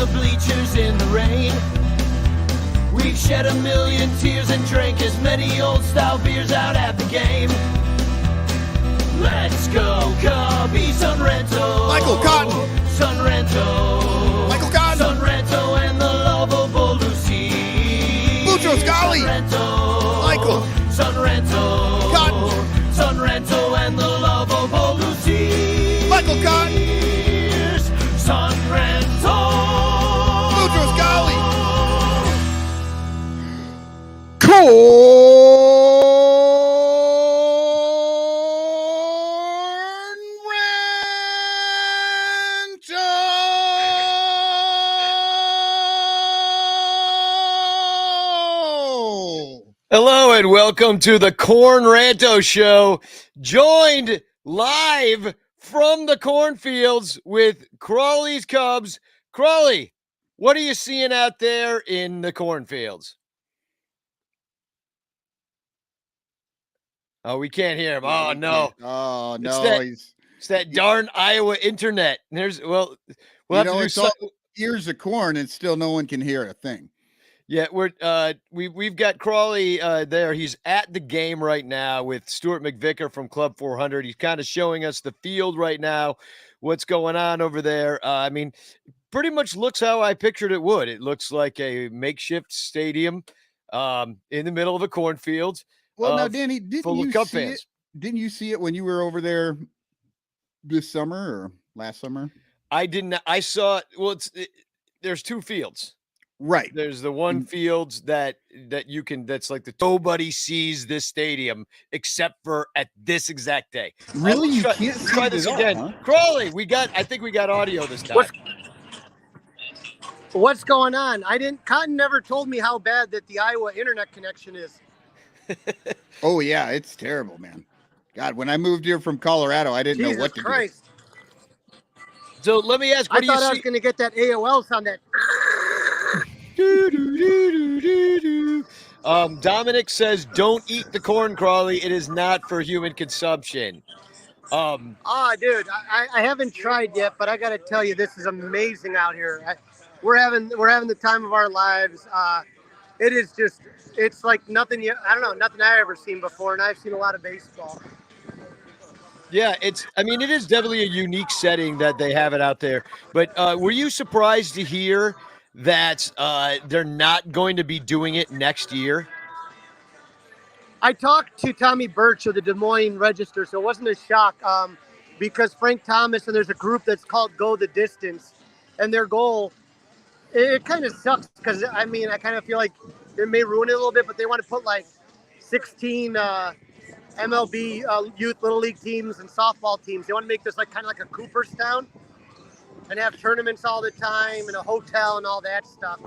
the bleachers in the rain. We've shed a million tears and drank as many old-style beers out at the game. Let's go, Cubbies on Ranto. Michael Cotton. Son Ranto. Michael Cotton. Son Ranto and the lovable Lucy. Boutros Ghali. Ranto. Michael. Son Ranto. Cotton. Son Ranto and the lovable Lucy. Michael Cotton. Son Ranto. Boutros Ghali. Hello and welcome to the Corn Ranto Show, joined live from the cornfields with Crawley's Cubs. Crawley, what are you seeing out there in the cornfields? Oh, we can't hear him. Oh, no. Oh, no. It's that darn Iowa internet. We'll have to do something. Ears of corn and still no one can hear a thing. Yeah, we've got Crawley there. He's at the game right now with Stuart McVicker from Club 400. He's kind of showing us the field right now, what's going on over there. Pretty much looks how I pictured it would. It looks like a makeshift stadium in the middle of a cornfield. Well, now, Danny, didn't you see it when you were over there this summer or last summer? I didn't. I saw it. Well, there's two fields. Right. There's the one fields that you can, that's like nobody sees this stadium except for at this exact day. Really? You can't try this again. Huh? Crawley, I think we got audio this time. What's going on? Cotton never told me how bad that the Iowa internet connection is. Oh yeah, it's terrible, man. God, when I moved here from Colorado, I didn't know what to do. So let me ask, I thought I was going to get that AOL sound that Dominic says, don't eat the corn, Crawley. It is not for human consumption. Dude, I haven't tried yet, but I got to tell you, this is amazing out here. We're having the time of our lives. It is just, it's like nothing I've ever seen before, and I've seen a lot of baseball. Yeah, it is definitely a unique setting that they have it out there. But were you surprised to hear that they're not going to be doing it next year? I talked to Tommy Birch of the Des Moines Register, so it wasn't a shock because Frank Thomas and there's a group that's called Go the Distance, and their goal, it kind of sucks because, I kind of feel like they may ruin it a little bit, but they want to put like 16 MLB youth little league teams and softball teams. They want to make this like kind of like a Cooperstown and have tournaments all the time and a hotel and all that stuff.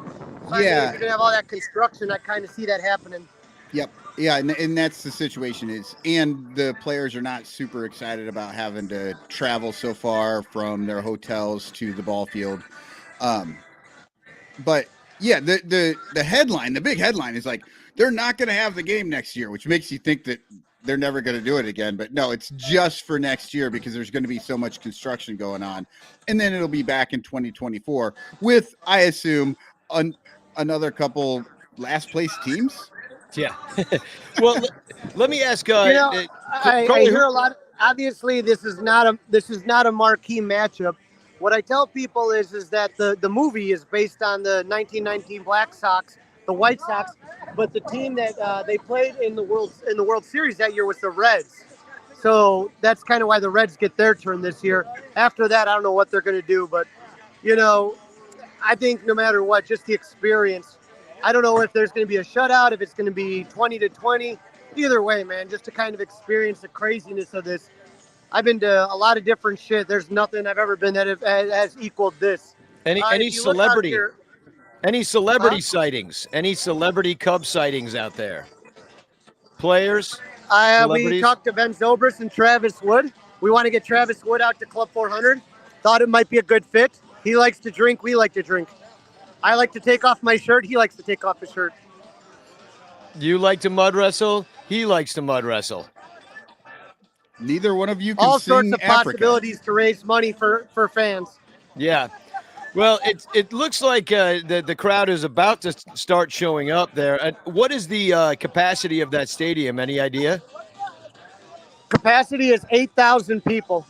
So yeah. If you're going to have all that construction, I kind of see that happening. Yep. Yeah, and that's the situation is, and the players are not super excited about having to travel so far from their hotels to the ball field. But yeah, the headline, the big headline is like, they're not going to have the game next year, which makes you think that they're never going to do it again. But no, it's just for next year because there's going to be so much construction going on. And then it'll be back in 2024 with, I assume, another couple last place teams. Yeah. Well, let me ask. I hear a lot. Obviously, this is not a marquee matchup. What I tell people is that the movie is based on the 1919 Black Sox, the White Sox, but the team that they played in the World Series that year was the Reds. So that's kind of why the Reds get their turn this year. After that, I don't know what they're going to do, but I think no matter what, just the experience. I don't know if there's going to be a shutout, if it's going to be 20-20. Either way, man, just to kind of experience the craziness of this. I've been to a lot of different shit. There's nothing I've ever been that has equaled this. Any celebrity sightings? Any celebrity Cub sightings out there? Players? We talked to Ben Zobrist and Travis Wood. We want to get Travis Wood out to Club 400. Thought it might be a good fit. He likes to drink. We like to drink. I like to take off my shirt. He likes to take off his shirt. You like to mud wrestle. He likes to mud wrestle. Neither one of you can all sing sorts of Africa. Possibilities to raise money for fans. Yeah. Well, it looks like the crowd is about to start showing up there. What is the capacity of that stadium? Any idea? Capacity is 8,000 people.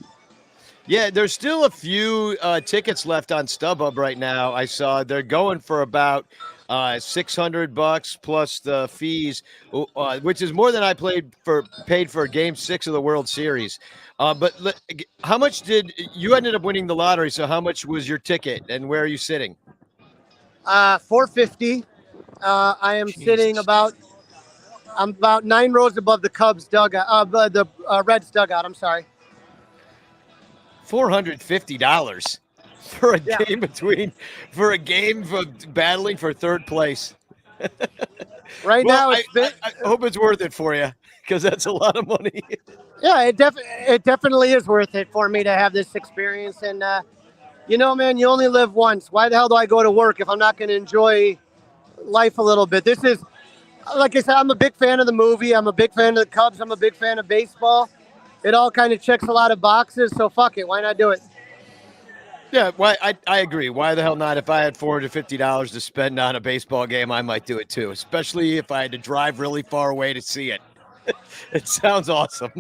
Yeah, there's still a few tickets left on StubHub right now. I saw they're going for about $600 plus the fees, which is more than I paid for Game 6 of the World Series. How much did you ended up winning the lottery? So how much was your ticket, and where are you sitting? $450. I am sitting I'm about 9 rows above the Cubs dugout, the Reds dugout. I'm sorry. $450 for a game of battling for third place. Right now, I hope it's worth it for you, because that's a lot of money. Yeah, it definitely is worth it for me to have this experience. And man, you only live once. Why the hell do I go to work if I'm not going to enjoy life a little bit? This is, like I said, I'm a big fan of the movie. I'm a big fan of the Cubs. I'm a big fan of baseball. It all kind of checks a lot of boxes. So fuck it. Why not do it? Yeah, I agree. Why the hell not? If I had $450 to spend on a baseball game, I might do it too, especially if I had to drive really far away to see it. It sounds awesome.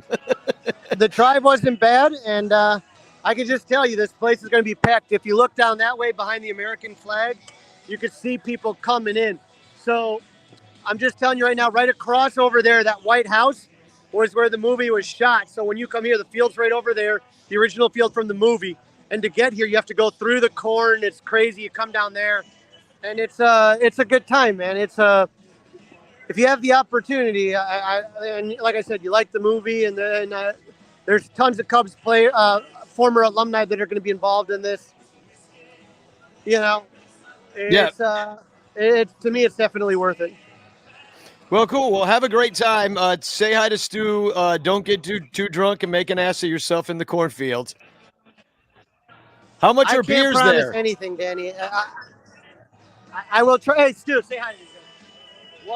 The drive wasn't bad, and I can just tell you this place is going to be packed. If you look down that way behind the American flag, you could see people coming in. So I'm just telling you right now, right across over there, that White House was where the movie was shot. So when you come here, the field's right over there, the original field from the movie. And to get here, you have to go through the corn. It's crazy. You come down there, and it's a good time, man. If you have the opportunity, and like I said, you like the movie, and there's tons of Cubs former alumni that are going to be involved in this. To me, it's definitely worth it. Well, cool. Well, have a great time. Say hi to Stu. Don't get too drunk and make an ass of yourself in the cornfield. How much are beers there? I can't promise anything, Danny. I will try. Hey, Stu, say hi to me.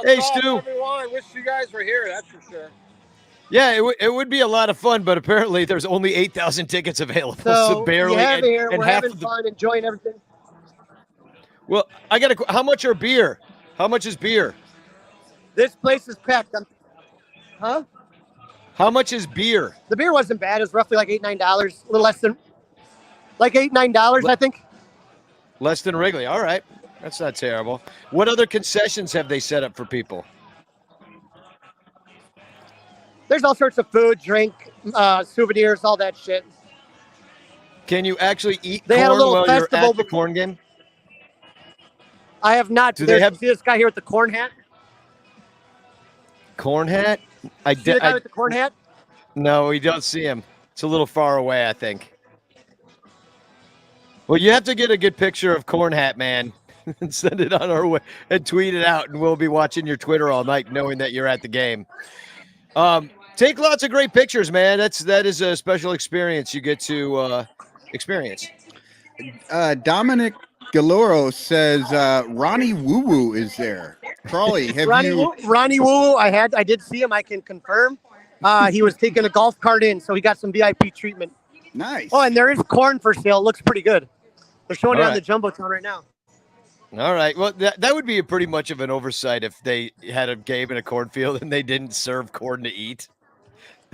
Hey, Stu. Everyone, I wish you guys were here. That's for sure. Yeah, it would be a lot of fun, but apparently there's only 8,000 tickets available, so barely. We're having fun, enjoying everything. Well, how much are beer? How much is beer? This place is packed. Huh? How much is beer? The beer wasn't bad. It was roughly like $8, $9, a little less than, like $8, $9, I think. Less than Wrigley. All right. That's not terrible. What other concessions have they set up for people? There's all sorts of food, drink, souvenirs, all that shit. Can you actually eat corn while you're at the corn game? I have not. See this guy here with the corn hat? Corn hat? See the guy with the corn hat? No, we don't see him. It's a little far away, I think. Well, you have to get a good picture of Corn Hat Man and send it on our way and tweet it out, and we'll be watching your Twitter all night knowing that you're at the game. Take lots of great pictures, man. That is a special experience you get to experience. Dominic Galoro says Ronnie Woo Woo is there. Crawley, Ronnie Woo? I did see him. I can confirm. He was taking a golf cart in, so he got some VIP treatment. Nice. Oh, and there is corn for sale. It looks pretty good. They're showing it on the Jumbotron right now. All right. Well, that would be pretty much of an oversight if they had a game in a cornfield and they didn't serve corn to eat.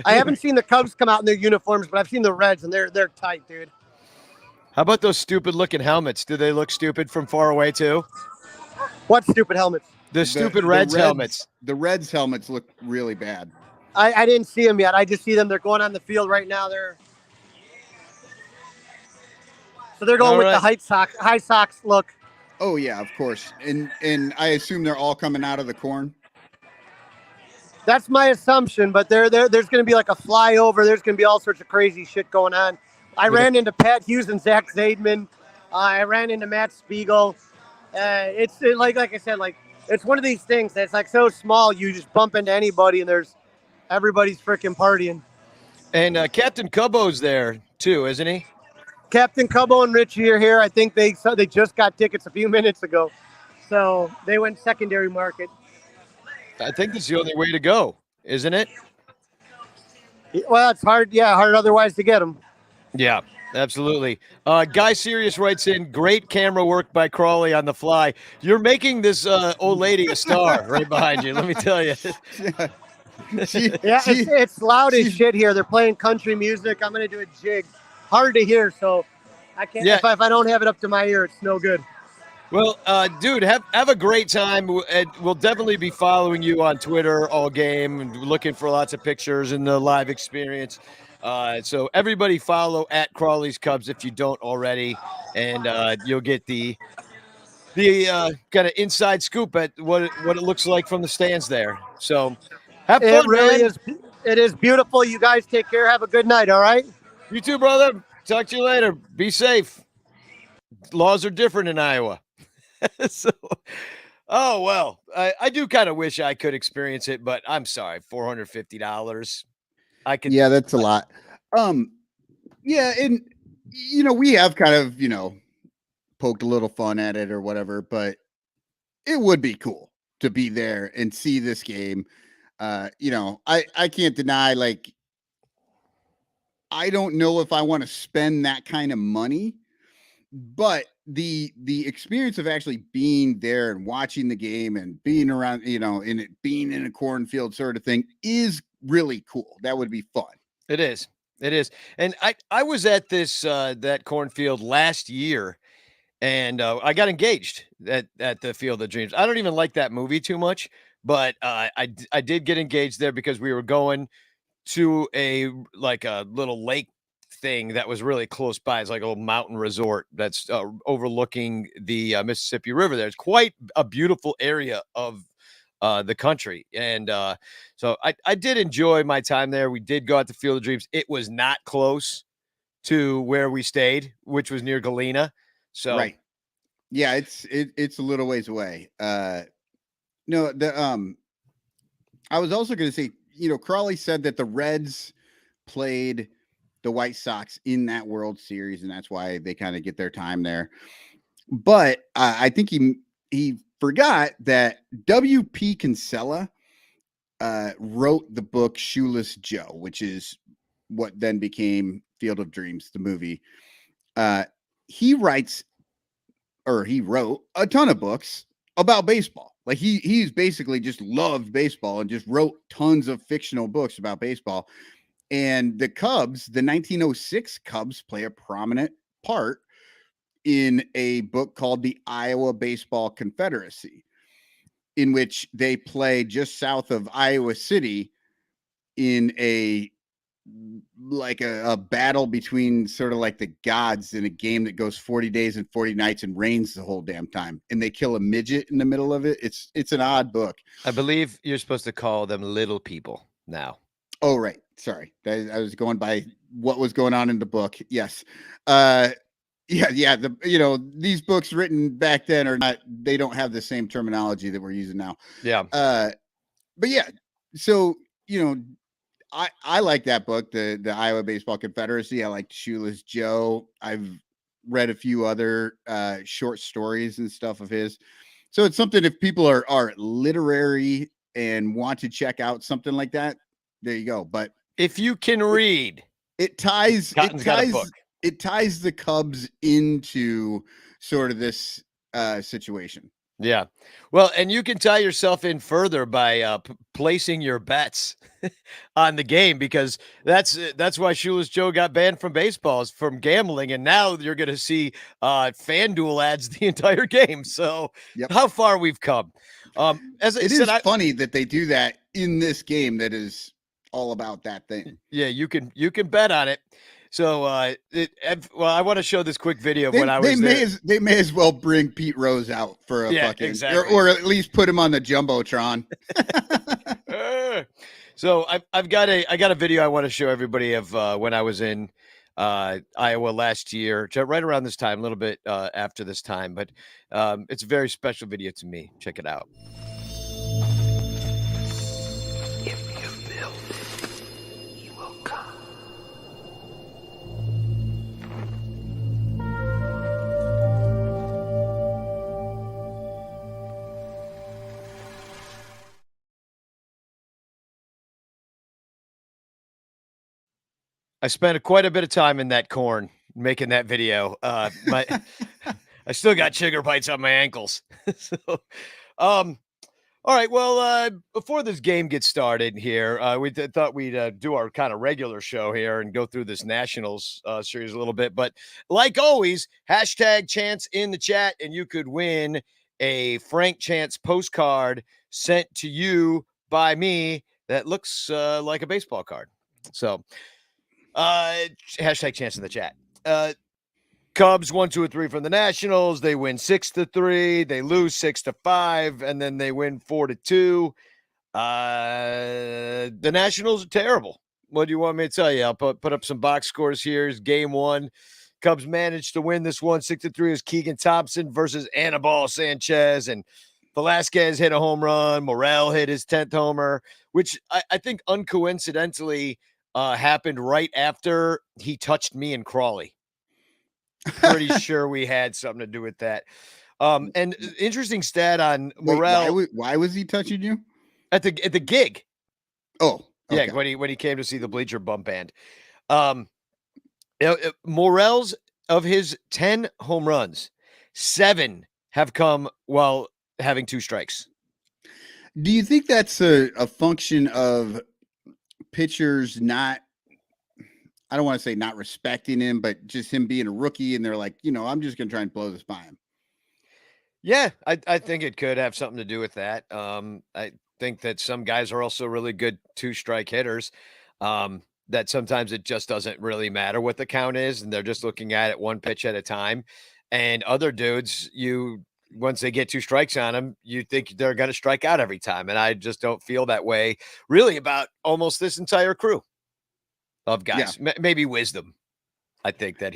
I haven't seen the Cubs come out in their uniforms, but I've seen the Reds, and they're tight, dude. How about those stupid-looking helmets? Do they look stupid from far away, too? What stupid helmets? The stupid Reds helmets. The Reds helmets look really bad. I didn't see them yet. I just see them. They're going on the field right now. They're going with the high socks look. Oh, yeah, of course. And I assume they're all coming out of the corn? That's my assumption, but there's going to be like a flyover. There's going to be all sorts of crazy shit going on. I ran into Pat Hughes and Zach Zaidman. I ran into Matt Spiegel. It's like I said, like it's one of these things that's like so small you just bump into anybody and everybody's freaking partying. And Captain Cubbo's there too, isn't he? Captain Cubbo and Richie are here. I think they just got tickets a few minutes ago, so they went secondary market. I think that's the only way to go, isn't it? Well, it's hard. Yeah, hard otherwise to get them. Yeah, Absolutely. Guy Serious writes in, great camera work by Crawley on the fly. You're making this old lady a star right behind you, let me tell you. Yeah, she it's loud as she's shit here. They're playing country music. I'm gonna do a jig. Hard to hear, so I can't. Yeah. If I don't have it up to my ear, it's no good. Well, dude, have a great time. And we'll definitely be following you on Twitter all game and looking for lots of pictures and the live experience. So everybody follow at Crawley's Cubs if you don't already, and you'll get the kind of inside scoop at what it looks like from the stands there. So have It fun, really man. is. It is beautiful. You guys take care. Have a good night. All right. You too, brother. Talk to you later. Be safe. Laws are different in Iowa. So, oh well, I do kind of wish I could experience it, but I'm sorry, $450. I could. Yeah, that's a lot. Yeah, and we have kind of poked a little fun at it or whatever, but it would be cool to be there and see this game. I can't deny, like, I don't know if I want to spend that kind of money, but the experience of actually being there and watching the game and being around, in it, being in a cornfield sort of thing is really cool. That would be fun. It is. It is. And I was at this that cornfield last year, and I got engaged at the Field of Dreams. I don't even like that movie too much, but I did get engaged there because we were going to a little lake thing that was really close by. It's like a little mountain resort that's overlooking the Mississippi River. There's quite a beautiful area of the country, and so I did enjoy my time there. We did go out to Field of Dreams. It was not close to where we stayed, which was near Galena. So Right. Yeah, it's a little ways away. No, I was also going to say, Crawley said that the Reds played the White Sox in that World Series, and that's why they kind of get their time there. But I think he forgot that W.P. Kinsella wrote the book Shoeless Joe, which is what then became Field of Dreams, the movie. He wrote a ton of books about baseball. Like he's basically just loved baseball and just wrote tons of fictional books about baseball. And the Cubs, the 1906 Cubs, play a prominent part in a book called the Iowa Baseball Confederacy, in which they play just south of Iowa City in a battle between sort of like the gods in a game that goes 40 days and 40 nights and rains the whole damn time, and they kill a midget in the middle of it. It's an odd book. I believe you're supposed to call them little people now. Oh, right. Sorry. I was going by what was going on in the book. Yes. Yeah. These books written back then they don't have the same terminology that we're using now. Yeah. But yeah, so, I like that book, the Iowa Baseball Confederacy. I like Shoeless Joe. I've read a few other short stories and stuff of his. So it's something, if people are literary and want to check out something like that, there you go. But if you can read, it ties the Cubs into sort of this situation. Yeah. Well, and you can tie yourself in further by placing your bets on the game, because that's why Shoeless Joe got banned from baseball, is from gambling, and now you're going to see FanDuel ads the entire game. So how far we've come. As I said, is funny that they do that in this game that is all about that thing. Yeah, you can bet on it. So, I want to show this quick video of when I was there. They may as well bring Pete Rose out for a fucking, exactly. or at least put him on the Jumbotron. So I got a video I want to show everybody of when I was in Iowa last year, right around this time, a little bit after this time, but it's a very special video to me. Check it out. If you build it, he will come. I spent quite a bit of time in that corn making that video. I still got sugar bites on my ankles. So, all right. Well, before this game gets started here, we thought we'd do our kind of regular show here and go through this Nationals series a little bit. But like always, hashtag Chance in the chat, and you could win a Frank Chance postcard sent to you by me that looks like a baseball card. So, hashtag Chance in the chat. Cubs 1, 2, or 3 from the Nationals. They win 6-3. They lose 6-5, and then they win 4-2. The Nationals are terrible. What do you want me to tell you? I'll put up some box scores here. Here's game 1. Cubs managed to win this one 6-3. Is Keegan Thompson versus Anibal Sanchez, and Velasquez hit a home run. Morel hit his 10th homer, which I think uncoincidentally happened right after he touched me and Crawley. Pretty sure we had something to do with that. And interesting stat on Morel. Wait, why was he touching you? At the gig? Oh, okay. Yeah, when he came to see the Bleacher Bump Band. Morel's of his 10 home runs, 7 have come while having 2 strikes. Do you think that's a function of pitchers not, I don't want to say not respecting him, but just him being a rookie, and they're like, I'm just going to try and blow this by him? Yeah, I think it could have something to do with that. I think that some guys are also really good 2-strike hitters, that sometimes it just doesn't really matter what the count is, and they're just looking at it 1 pitch at a time. And other dudes, once they get 2 strikes on them, you think they're going to strike out every time. And I just don't feel that way really about almost this entire crew of guys. Yeah. Maybe Wisdom. I think that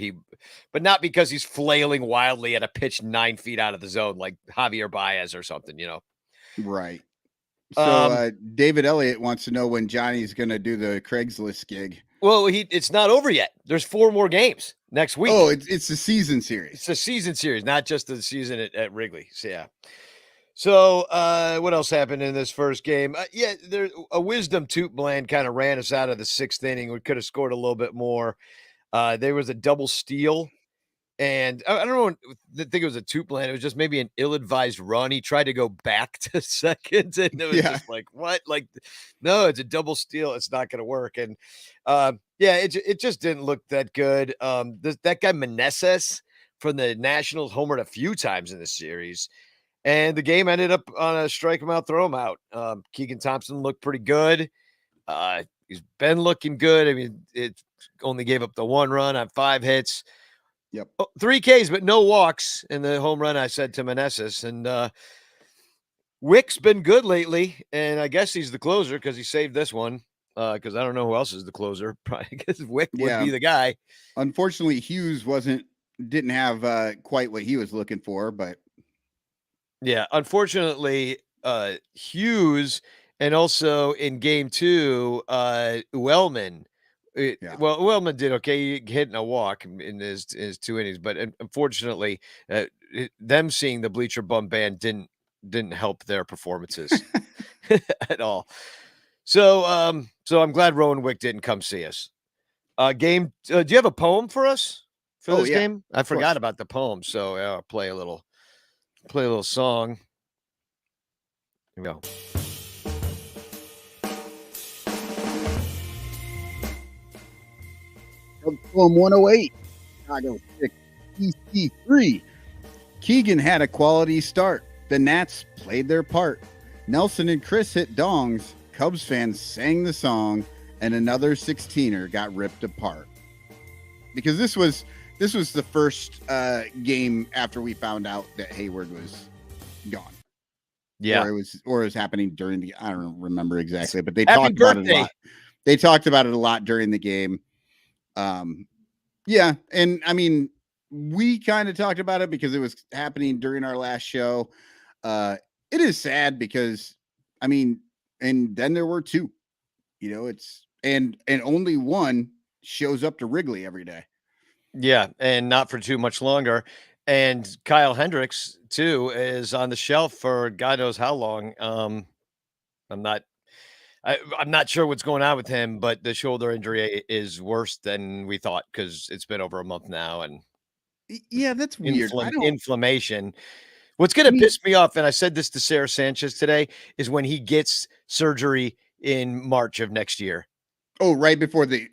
but not because he's flailing wildly at a pitch 9 feet out of the zone like Javier Baez or something, Right. So David Elliott wants to know when Johnny's going to do the Craigslist gig. Well, it's not over yet. There's 4 more games next week. Oh, it's a season series. It's a season series, not just the season at Wrigley. So, yeah. So, what else happened in this first game? There a Wisdom toot blend kind of ran us out of the 6th inning. We could have scored a little bit more. There was a double steal, and I don't think it was a toot blend. It was just maybe an ill-advised run. He tried to go back to second, and it was just like, what? Like, no, it's a double steal. It's not going to work. And it just didn't look that good. That guy Meneses from the Nationals homered a few times in this series. And the game ended up on a strike him out, throw him out. Keegan Thompson looked pretty good. He's been looking good. I mean, it only gave up the 1 run on 5 hits. Yep. 3 Ks, but no walks in the home run, I said to Meneses. And Wick's been good lately, and I guess he's the closer because he saved this one. Because I don't know who else is the closer. Probably because Wick would be the guy. Unfortunately, Hughes didn't have quite what he was looking for, but. Yeah, unfortunately, Hughes, and also in game 2, Uelman. Well, Uelman did okay, hitting a walk in his 2 innings, but unfortunately, them seeing the Bleacher Bum Band didn't help their performances at all. So I'm glad Rowan Wick didn't come see us. Do you have a poem for us for this game? I forgot about the poem, so I'll play a little song. Here we go. Poem 108, Chicago 6, EC 3. Keegan had a quality start. The Nats played their part. Nelson and Chris hit dongs. Cubs fans sang the song, and another 16er got ripped apart. Because this was the first game after we found out that Hayward was gone. Yeah. Or it was happening during the, I don't remember exactly, but they talked about it a lot. They talked about it a lot during the game. Yeah. And I mean, we kind of talked about it because it was happening during our last show. It is sad because, I mean, and then there were 2, and only 1 shows up to Wrigley every day. Yeah. And not for too much longer. And Kyle Hendricks too is on the shelf for God knows how long. I'm I'm not sure what's going on with him, but the shoulder injury is worse than we thought because it's been over a month now, and Yeah, that's weird. inflammation. What's going I to mean, piss me off, and I said this to Sarah Sanchez today, is when he gets surgery in March of next year. oh, right before the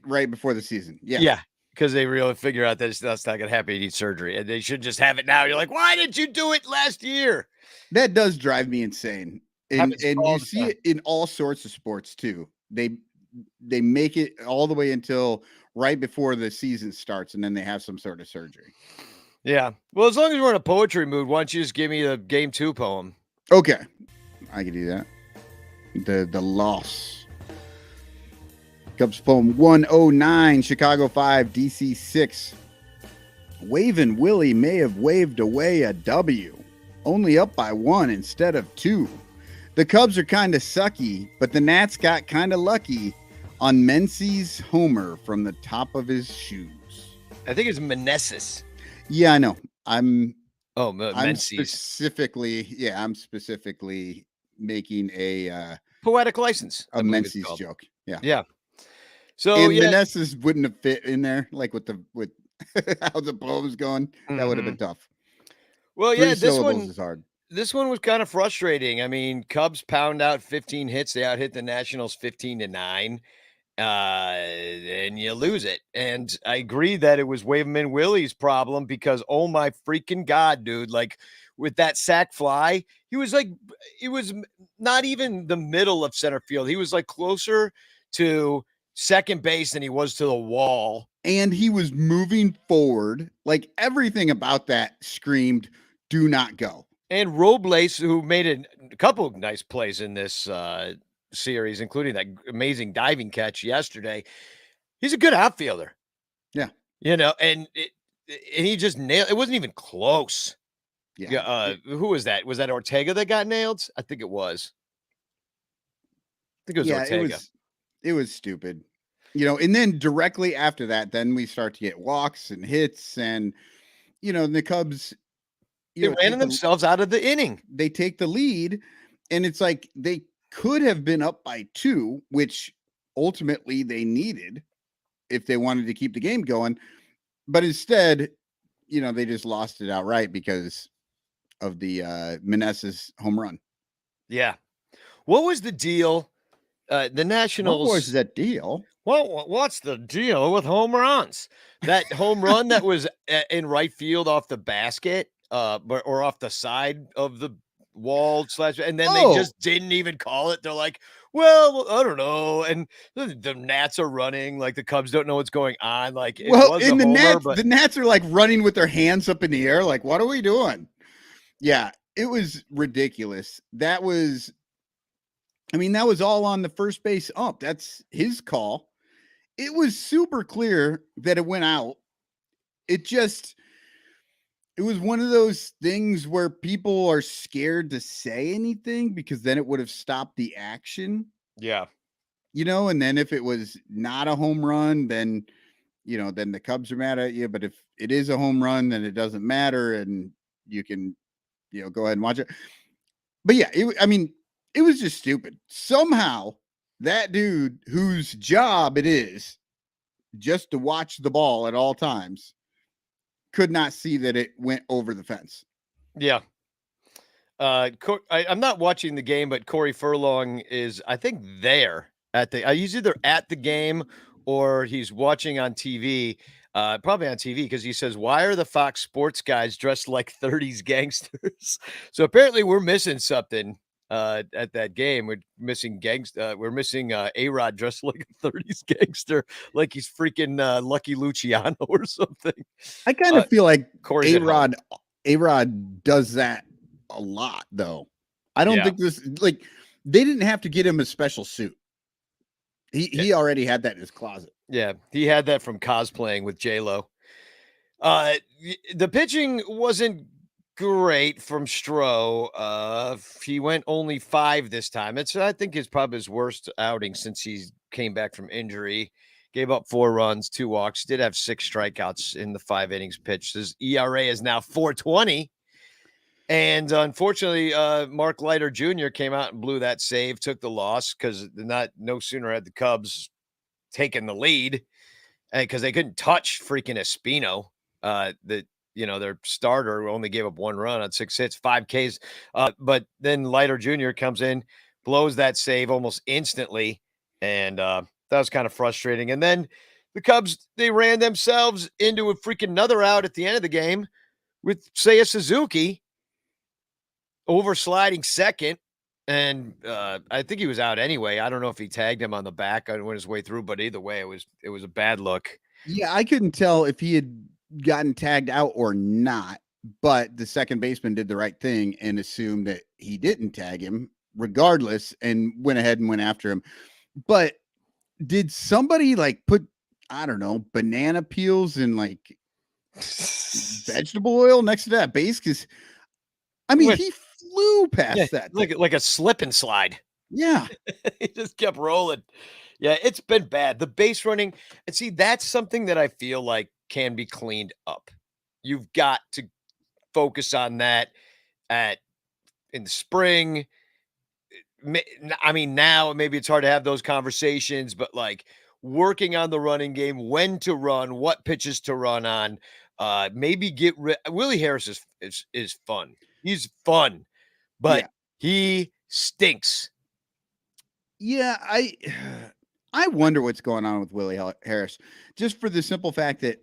season. Yeah, because they really figure out that that's not going to happen. He needs surgery, and they should just have it now. You're like, why didn't you do it last year? That does drive me insane. And Happens and all you the see time. it in all sorts of sports too. They make it all the way until right before the season starts, and then they have some sort of surgery. Yeah. Well, as long as we're in a poetry mood, why don't you just give me the game 2 poem? Okay, I can do that. The loss. Cubs poem 109, Chicago 5, DC 6. Wavin' Willie may have waved away a W, only up by 1 instead of 2. The Cubs are kind of sucky, but the Nats got kind of lucky on Menzies' homer from the top of his shoes. I think it's Meneses. Yeah, I know. I'm Menzies. I'm specifically making a Poetic license. a Menzies joke. Yeah. Yeah. So and Meneses wouldn't have fit in there, like with how the poem's going. That would have been tough. Well, 3 yeah, syllables is hard. This one was kind of frustrating. I mean, Cubs pound out 15 hits. They out hit the Nationals 15-9. And you lose it. And I agree that it was Waveman Willie's problem because, oh my freaking God, dude, like with that sack fly, he was like, it was not even the middle of center field. He was like closer to second base than he was to the wall. And he was moving forward. Like everything about that screamed, do not go. And Robles, who made a couple of nice plays in this series, including that amazing diving catch yesterday. He's a good outfielder. Yeah. And he just nailed it. Wasn't even close. Yeah. Who was that? Was that Ortega that got nailed? I think it was. Ortega. It was stupid. And then directly after that, then we start to get walks and hits, and the Cubs they ran themselves out of the inning. They take the lead, and it's like they could have been up by 2, which ultimately they needed if they wanted to keep the game going. But instead, they just lost it outright because of the Meneses home run. Yeah. What was the deal? The Nationals. What was that deal? Well, what's the deal with home runs? That home run that was in right field off the basket, or off the side of the wall / and then they just didn't even call it. They're like, well, I don't know. And the Nats are running like the Cubs don't know what's going on. Like, the Nats are like running with their hands up in the air. Like, what are we doing? Yeah, it was ridiculous. That was all on the first base ump. That's his call. It was super clear that it went out. It was one of those things where people are scared to say anything because then it would have stopped the action. Yeah. And then if it was not a home run, then the Cubs are mad at you. But if it is a home run, then it doesn't matter. And you can, go ahead and watch it. But yeah, it was just stupid. Somehow that dude whose job it is just to watch the ball at all times could not see that it went over the fence. Yeah. I'm not watching the game, but Corey Furlong is, I think, there he's either at the game or he's watching on TV, probably on TV, because he says, why are the Fox Sports guys dressed like 30s gangsters? So apparently we're missing something at that game. We're missing A-Rod dressed like a 30s gangster, like he's freaking Lucky Luciano or something. I kind of feel like Corey's A-Rod does that a lot, though. I don't think they didn't have to get him a special suit. He already had that in his closet. Yeah, he had that from cosplaying with J-Lo. The pitching wasn't great from Stroh. He went only 5 this time. I think it's probably his worst outing since he came back from injury. Gave up 4 runs, 2 walks. Did have 6 strikeouts in the 5 innings pitched. His ERA is now 4.20. And unfortunately, Mark Leiter Jr. came out and blew that save, took the loss because no sooner had the Cubs taken the lead because they couldn't touch freaking Espino. Their starter only gave up 1 run on 6 hits, 5 Ks. But then Leiter Jr. comes in, blows that save almost instantly, and that was kind of frustrating. And then the Cubs, they ran themselves into a freaking another out at the end of the game with Seiya Suzuki oversliding second. And I think he was out anyway. I don't know if he tagged him on the back on his way through, but either way, it was a bad look. Yeah, I couldn't tell if he had gotten tagged out or not, but the second baseman did the right thing and assumed that he didn't tag him regardless and went ahead and went after him. But did somebody put, I don't know, banana peels and vegetable oil next to that base? Because he flew past that like a slip and slide. Yeah. He just kept rolling. Yeah, it's been bad. The base running, and see, that's something that I feel like can be cleaned up. You've got to focus on that in the spring. Now maybe it's hard to have those conversations, but working on the running game, when to run, what pitches to run on, maybe get rid. Willie Harris is fun. He's fun, but he stinks. Yeah, I wonder what's going on with Willie Harris, just for the simple fact that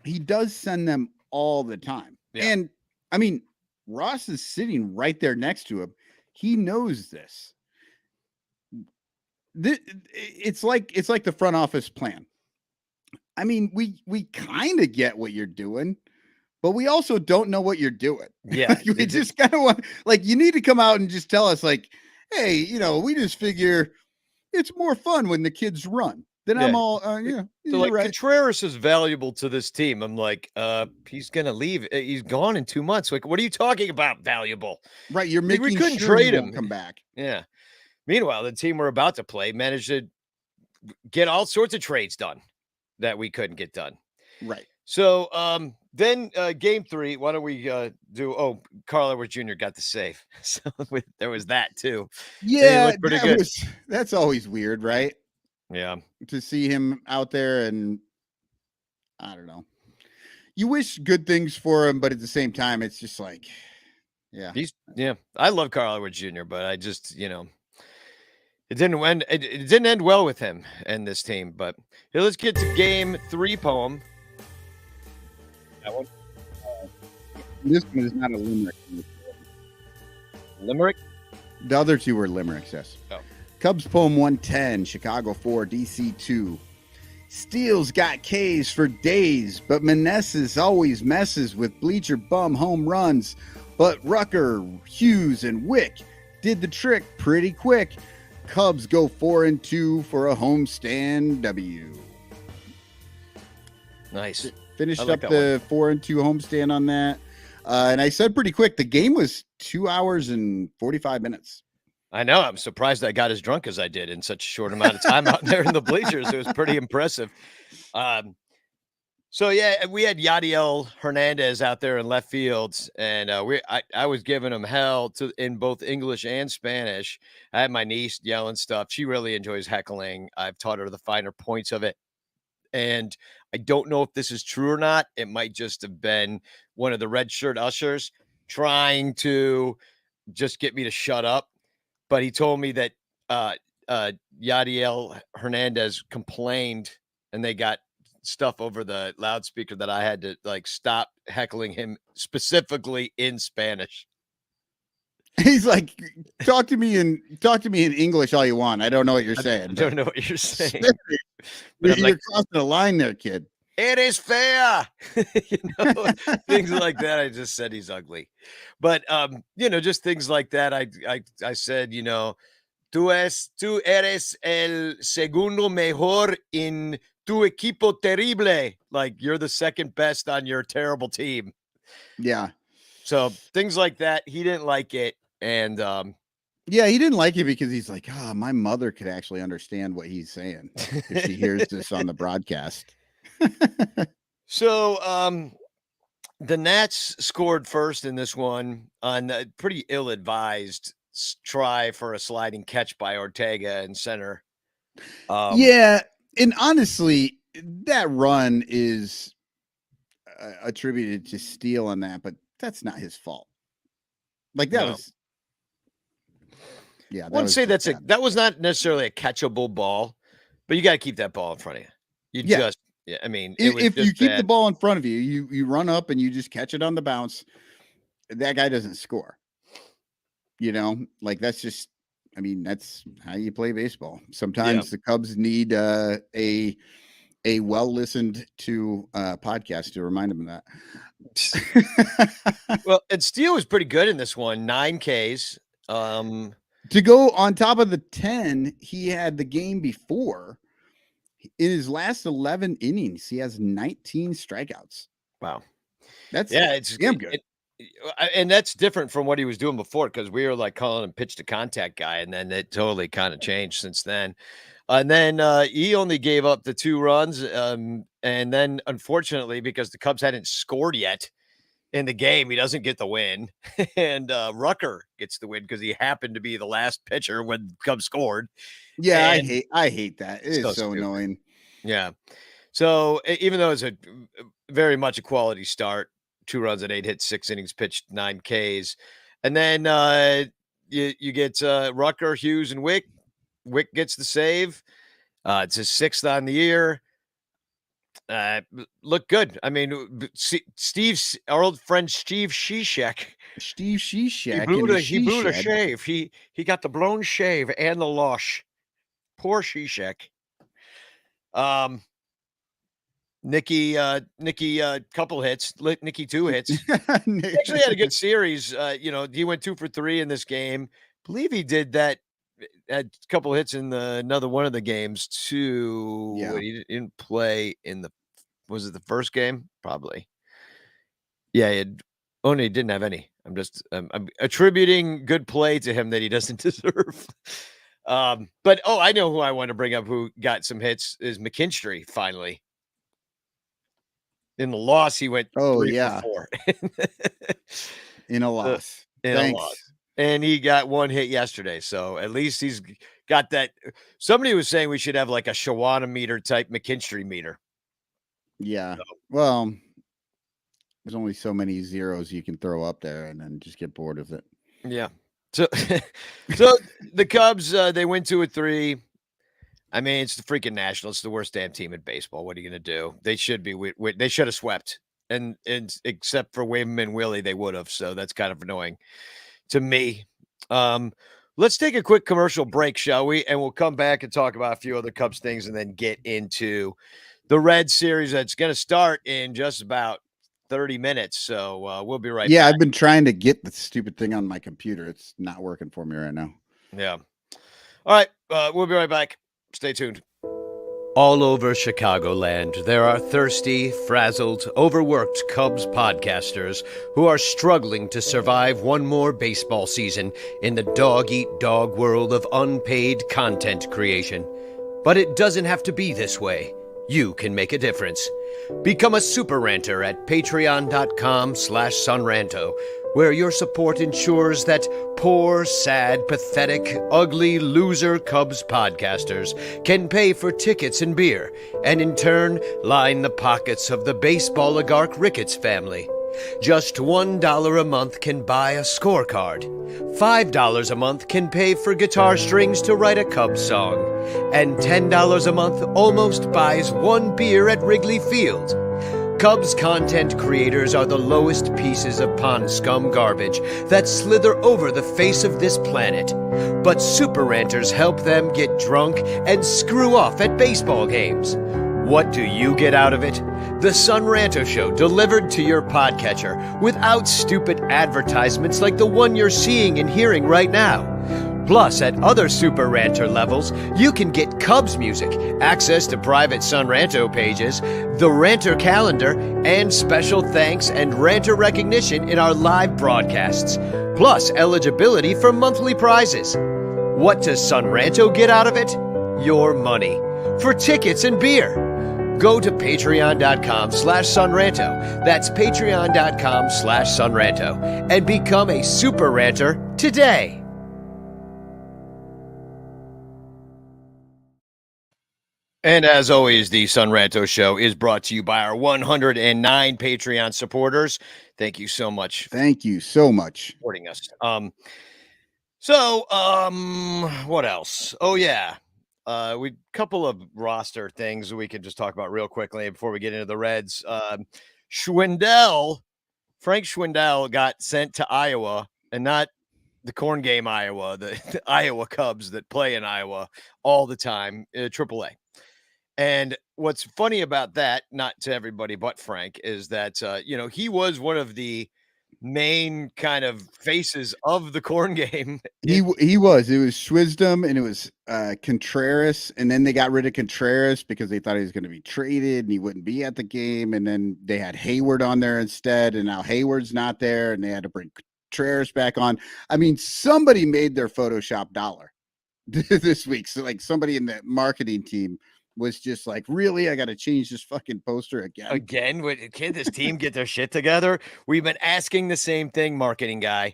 he does send them all the time. Yeah. And Ross is sitting right there next to him. He knows this. It's like the front office plan. We kind of get what you're doing, but we also don't know what you're doing. Yeah. We just kind of want, you need to come out and just tell us hey, we just figure it's more fun when the kids run. Then I'm all, So right. Contreras is valuable to this team. I'm like, he's going to leave. He's gone in 2 months. What are you talking about? Valuable. Right. You're making we couldn't sure trade him. Come back. Yeah. Meanwhile, the team we're about to play managed to get all sorts of trades done that we couldn't get done. Right. So then game 3, why don't we do Carl Edwards Jr. got the save. So there was that too. Yeah, pretty good. That's always weird, right? Yeah. To see him out there, and I don't know. You wish good things for him, but at the same time, it's just I love Carl Edwards Jr., but I just, it didn't end well with him and this team. But here, let's get to game 3 poem. That one. This one is not a limerick. Limerick? The other two were limericks, yes. Oh. Cubs poem 110, Chicago 4, DC 2. Steele's got K's for days, but Meneses always messes with bleacher bum home runs. But Rucker, Hughes, and Wick did the trick pretty quick. Cubs go 4-2 for a homestand W. Nice. Finished up the 4-2 homestand on that. And I said pretty quick, the game was 2 hours and 45 minutes. I know. I'm surprised I got as drunk as I did in such a short amount of time out there in the bleachers. It was pretty impressive. So yeah, we had Yadiel Hernandez out there in left field, and I was giving him hell in both English and Spanish. I had my niece yelling stuff. She really enjoys heckling. I've taught her the finer points of it. And I don't know if this is true or not. It might just have been one of the red shirt ushers trying to just get me to shut up. But he told me that Yadiel Hernandez complained, and they got stuff over the loudspeaker that I had to stop heckling him specifically in Spanish. He's like, talk to me in English all you want. I don't know what you're saying. I don't know what you're saying. You're crossing a line there, kid. It is fair. Things like that. I just said he's ugly. But just things like that. I said, tú eres el segundo mejor in tu equipo terrible. Like, you're the second best on your terrible team. Yeah. So things like that. He didn't like it. And yeah, he didn't like it because he's like, my mother could actually understand what he's saying if she hears this on the broadcast. So The Nats scored first in this one on a pretty ill-advised try for a sliding catch by Ortega in center. Yeah, and honestly, that run is attributed to Steele on that, but that's not his fault. Like that was, yeah. I wouldn't say that was not necessarily a catchable ball, but you got to keep that ball in front of you. I mean, if you keep the ball in front of you, you run up and you just catch it on the bounce. That guy doesn't score. Like that's just. I mean, that's how you play baseball. Sometimes the Cubs need a well listened to podcast to remind them of that. Well, and Steele was pretty good in this one, 9 Ks. To go on top of the 10 he had the game before. In his last 11 innings, he has 19 strikeouts. Wow, it's damn good. And that's different from what he was doing before, because we were like calling him pitch to contact guy, and then it totally kind of changed since then. And then he only gave up the 2 runs, and then unfortunately, because the Cubs hadn't scored yet in the game, he doesn't get the win, and Rucker gets the win because he happened to be the last pitcher when the Cubs scored. Yeah, I hate that. It is so annoying. Yeah. So even though it's a very much a quality start, 2 runs and 8 hits, 6 innings pitched, 9 Ks. And then you get Rucker, Hughes, and Wick. Wick gets the save. It's his 6th on the year. Look good. I mean, our old friend Steve Cishek. He blew a shave. He got the blown shave and the loss. Poor Cishek. Nicky, couple hits. Nicky 2 hits. He actually had a good series. He went 2 for 3 in this game. I believe he did that. Had a couple hits in another one of the games too. Yeah. He didn't play in was it the first game? Probably. Yeah, he didn't have any. I'm attributing good play to him that he doesn't deserve. But I know who I want to bring up who got some hits is McKinstry finally. In the loss, he went 3 for 4. In a loss. And he got 1 hit yesterday. So at least he's got that. Somebody was saying we should have like a Shawana meter type McKinstry meter. Yeah. Well, there's only so many zeros you can throw up there and then just get bored of it. Yeah. So the Cubs, they win 2-3. I mean, it's the freaking Nationals. It's the worst damn team in baseball. What are you going to do? They should be. They should have swept, and except for Wayman and Willie, they would have. So that's kind of annoying to me. Let's take a quick commercial break, shall we? And we'll come back and talk about a few other Cubs things, and then get into the Red Series that's going to start in just about 30 minutes. So we'll be right back. I've been trying to get the stupid thing on my computer. It's not working for me right now. Yeah. All right. We'll be right back. Stay tuned. All over Chicagoland, there are thirsty, frazzled, overworked Cubs podcasters who are struggling to survive one more baseball season in the dog-eat-dog world of unpaid content creation. But it doesn't have to be this way. You can make a difference. Become a super ranter at patreon.com/sunranto, where your support ensures that poor, sad, pathetic, ugly, loser Cubs podcasters can pay for tickets and beer, and in turn line the pockets of the baseball oligarch Ricketts family. Just $1 a month can buy a scorecard. $5 a month can pay for guitar strings to write a Cubs song. And $10 a month almost buys 1 beer at Wrigley Field. Cubs content creators are the lowest pieces of pond scum garbage that slither over the face of this planet. But super ranters help them get drunk and screw off at baseball games. What do you get out of it? The Sun Ranto Show delivered to your podcatcher without stupid advertisements like the one you're seeing and hearing right now. Plus, at other Super Ranter levels, you can get Cubs music, access to private Sun Ranto pages, the Ranter calendar, and special thanks and Ranter recognition in our live broadcasts. Plus, eligibility for monthly prizes. What does Sun Ranto get out of it? Your money. For tickets and beer. go to patreon.com/sunranto. That's patreon.com/sunranto and become a super ranter today. And as always, the Sun Ranto Show is brought to you by our 109 Patreon supporters. Thank you so much. Thank you so much. Supporting us. What else? Oh yeah. We couple of roster things we could just talk about real quickly before we get into the Reds. Frank Schwindel got sent to Iowa, and not the corn game Iowa, the Iowa Cubs that play in Iowa all the time, AAA. And what's funny about that, not to everybody but Frank, is that he was one of the main kind of faces of the corn game. He was. It was Schwisdom and it was Contreras, and then they got rid of Contreras because they thought he was going to be traded and he wouldn't be at the game, and then they had Hayward on there instead, and now Hayward's not there, and they had to bring Contreras back on. I mean, somebody made their Photoshop dollar this week. So like somebody in the marketing team was just like, really, I got to change this fucking poster again. Can this team get their shit together? We've been asking the same thing, marketing guy.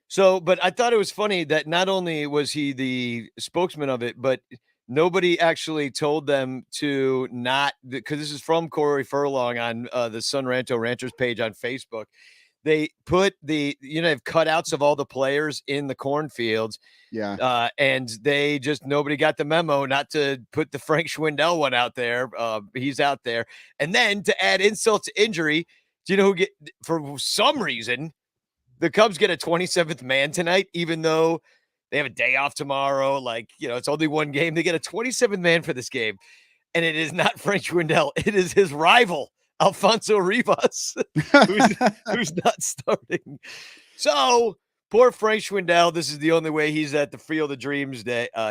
So, but I thought it was funny that not only was he the spokesman of it, but nobody actually told them to not, because this is from Corey Furlong on the Sun Ranto Ranchers page on Facebook. They put they have cutouts of all the players in the cornfields. Yeah. And they just, nobody got the memo not to put the Frank Schwindel one out there. He's out there. And then to add insult to injury, do you know who for some reason, the Cubs get a 27th man tonight, even though they have a day off tomorrow. Like, it's only one game. They get a 27th man for this game. And it is not Frank Schwindel. It is his rival, Alfonso Rivas, who's not starting. So poor Frank Schwindel, this is the only way he's at the Field of Dreams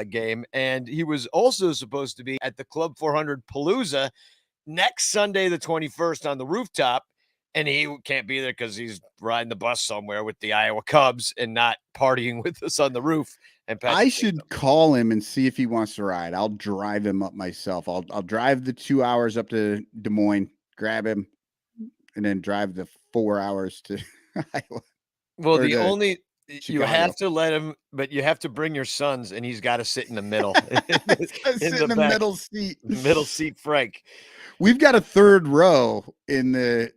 game. And he was also supposed to be at the Club 400 Palooza next Sunday, the 21st, on the rooftop. And he can't be there because he's riding the bus somewhere with the Iowa Cubs and not partying with us on the roof. And I should call him and see if he wants to ride. I'll drive him up myself. I'll drive the 2 hours up to Des Moines, grab him, and then drive the 4 hours to Iowa. Well, you have to let him, but you have to bring your sons, and he's got to sit in the middle. in the middle seat. Middle seat, Frank. We've got a third row in the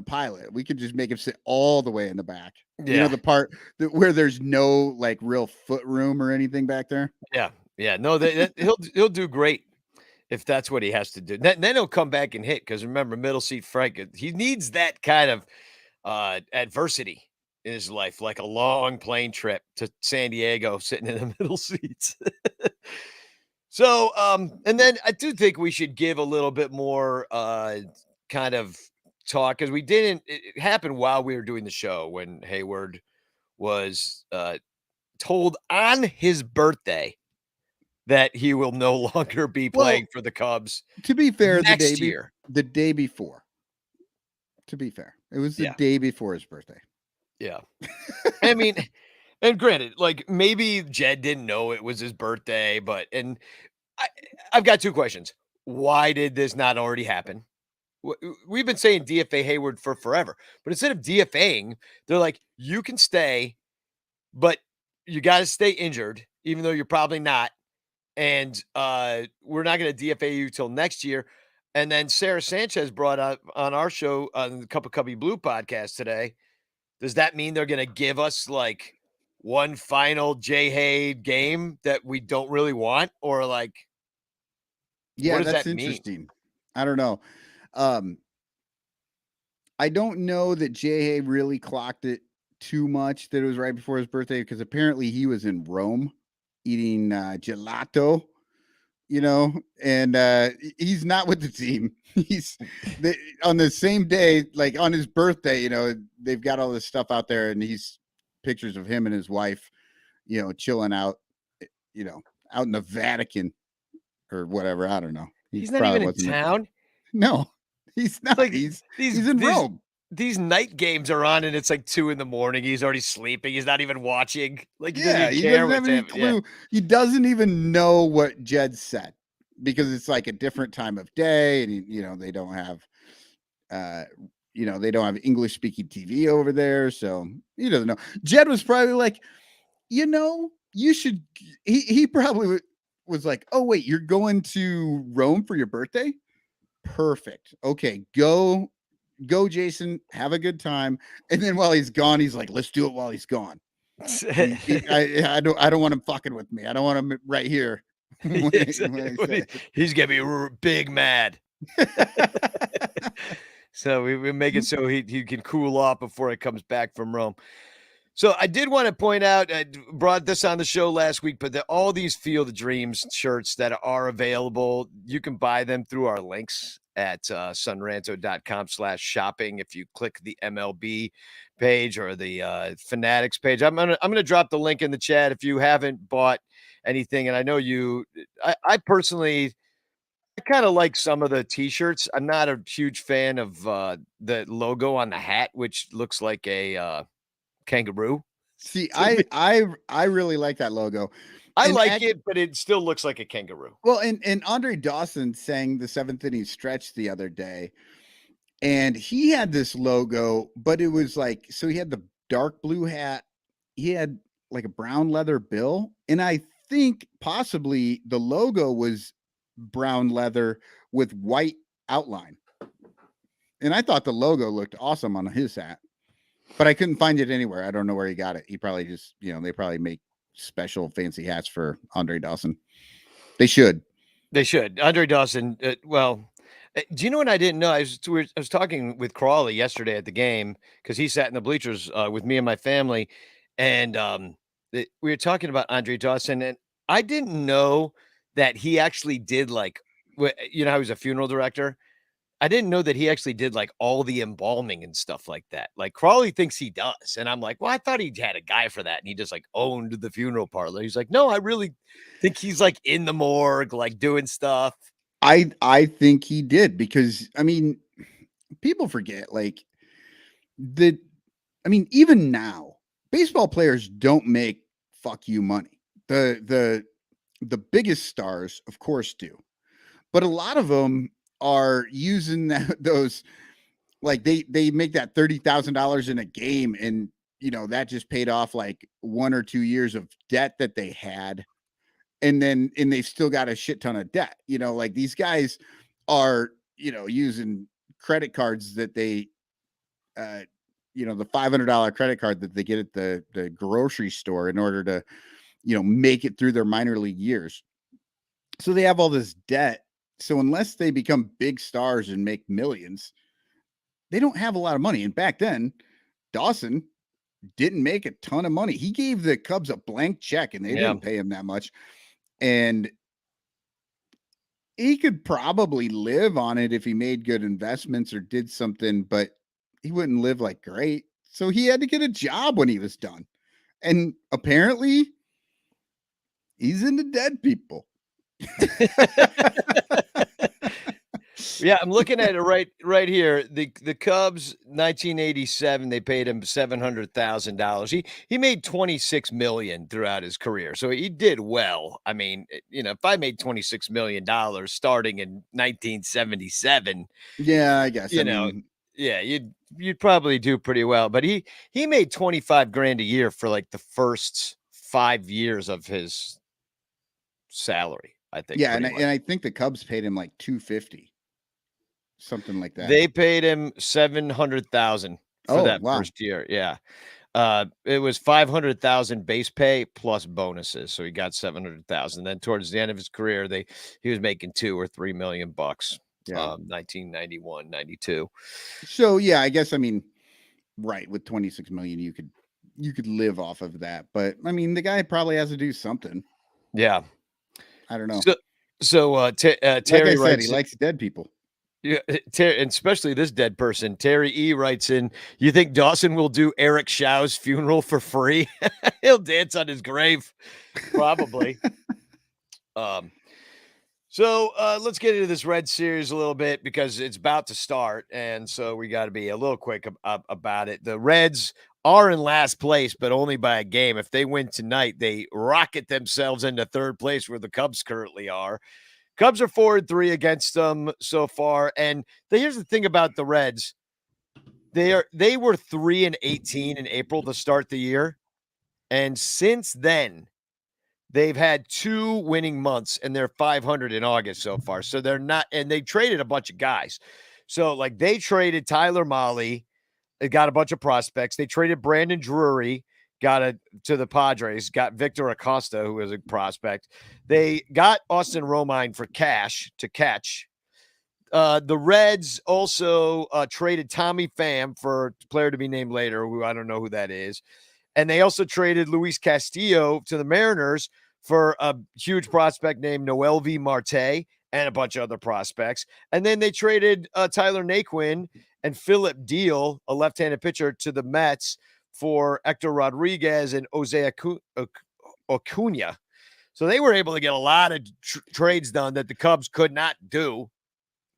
pilot. We could just make him sit all the way in the back. Yeah. The part where there's no like real foot room or anything back there. Yeah. No, he'll do great if that's what he has to do. Then he'll come back and hit, because remember, middle seat Frank, he needs that kind of adversity in his life, like a long plane trip to San Diego, sitting in the middle seats. So, and then I do think we should give a little bit more kind of talk, because it happened while we were doing the show when Hayward was told on his birthday that he will no longer be playing for the Cubs. To be fair, the day before. To be fair, it was the day before his birthday. Yeah. I mean, and granted, like maybe Jed didn't know it was his birthday, and I've got two questions. Why did this not already happen? We've been saying DFA Hayward for forever, but instead of DFAing, they're like, you can stay, but you got to stay injured, even though you're probably not. And we're not going to DFA you till next year. And then Sarah Sanchez brought up on our show on the Cup of Cubby Blue podcast today. Does that mean they're going to give us like one final Jay Hay game that we don't really want? Or like, yeah, what does that's that interesting. mean? I don't know. I don't know that Jay Hay really clocked it too much that it was right before his birthday, because apparently he was in Rome eating gelato, and he's not with the team. He's on the same day, like on his birthday, they've got all this stuff out there, and he's pictures of him and his wife, chilling out, out in the Vatican or whatever. I don't know. He's not even in town. No, he's not. Like, he's in Rome. These night games are on, and it's like 2 a.m. He's already sleeping. He's not even watching. Like, he doesn't have any clue. Yeah. He doesn't even know what Jed said. because it's like a different time of day, and they don't have they don't have English speaking TV over there, so he doesn't know. Jed was probably like, you should. He probably was like, oh wait, you're going to Rome for your birthday? Perfect. Okay, go, Jason. Have a good time. And then while he's gone, he's like, let's do it while he's gone. I don't want him fucking with me. I don't want him right here. He's gonna be big mad. So we make it so he can cool off before he comes back from Rome. So I did want to point out, I brought this on the show last week, but all these Field of Dreams shirts that are available, you can buy them through our links at sunranto.com/shopping. If you click the MLB page or the Fanatics page, I'm gonna drop the link in the chat if you haven't bought anything. And I know I personally, I kind of like some of the t-shirts. I'm not a huge fan of the logo on the hat, which looks like a kangaroo. See, I really like that logo. I like it, but it still looks like a kangaroo. Well, and Andre Dawson sang the 7th inning stretch the other day, and he had this logo, but it was like, so he had the dark blue hat, he had like a brown leather bill, and I think possibly the logo was brown leather with white outline. And I thought the logo looked awesome on his hat, but I couldn't find it anywhere. I don't know where he got it. He probably just, they probably make special fancy hats for Andre Dawson. They should. Andre Dawson. Do you know what I didn't know? I was talking with Crawley yesterday at the game because he sat in the bleachers with me and my family, and we were talking about Andre Dawson, and I didn't know that he actually did how he was a funeral director. I didn't know that he actually did like all the embalming and stuff like that. Like Crawley thinks he does. And I'm like, well, I thought he had a guy for that. And he just like owned the funeral parlor. He's like, no, I really think he's like in the morgue, like doing stuff. I think he did because, people forget even now, baseball players don't make fuck you money. The biggest stars, of course, do. But a lot of them are using those, like they make that $30,000 in a game, and that just paid off like 1 or 2 years of debt that they had, and they've still got a shit ton of debt. Like these guys are using credit cards that they the $500 credit card that they get at the grocery store in order to make it through their minor league years. So they have all this debt. So unless they become big stars and make millions, they don't have a lot of money. And back then, Dawson didn't make a ton of money. He gave the Cubs a blank check and they didn't pay him that much. And he could probably live on it if he made good investments or did something, but he wouldn't live like great. So he had to get a job when he was done. And apparently he's into dead people. Yeah, I'm looking at it right here. The Cubs, 1987, they paid him $700,000. He made $26 million throughout his career, so he did well. I mean, if I made $26 million starting in 1977, yeah, I guess yeah, you'd probably do pretty well. But he made $25,000 a year for like the first 5 years of his salary, I think. Yeah, and I think the Cubs paid him like $250. Something like that. They paid him $700,000 for that first year. Yeah. It was $500,000 base pay plus bonuses. So he got $700,000. Then towards the end of his career, he was making $2 or $3 million bucks. Yeah. 1991, 92. So yeah, I guess right, with 26 million you could live off of that. But the guy probably has to do something. Yeah. I don't know. So Terry, like I said, he likes dead people. Yeah, and especially this dead person. Terry E writes in, you think Dawson will do Eric Shaw's funeral for free? He'll dance on his grave. Probably. So let's get into this Red Series a little bit because it's about to start. And so we got to be a little quick about it. The Reds are in last place, but only by a game. If they win tonight, they rocket themselves into third place where the Cubs currently are. Cubs are 4-3 against them so far. And here's the thing about the Reds. They were 3-18 in April to start the year. And since then, they've had 2 winning months, and they're 500 in August so far. So they're not, and they traded a bunch of guys. So like they traded Tyler Mahle, they got a bunch of prospects. They traded Brandon Drury, to the Padres, got Victor Acosta, who is a prospect. They got Austin Romine for cash to catch. The Reds also traded Tommy Pham for a player to be named later, who I don't know who that is. And they also traded Luis Castillo to the Mariners for a huge prospect named Noelvi Marte and a bunch of other prospects. And then they traded Tyler Naquin and Philip Deal, a left-handed pitcher, to the Mets for Hector Rodriguez and Jose Acuna. So they were able to get a lot of trades done that the Cubs could not do.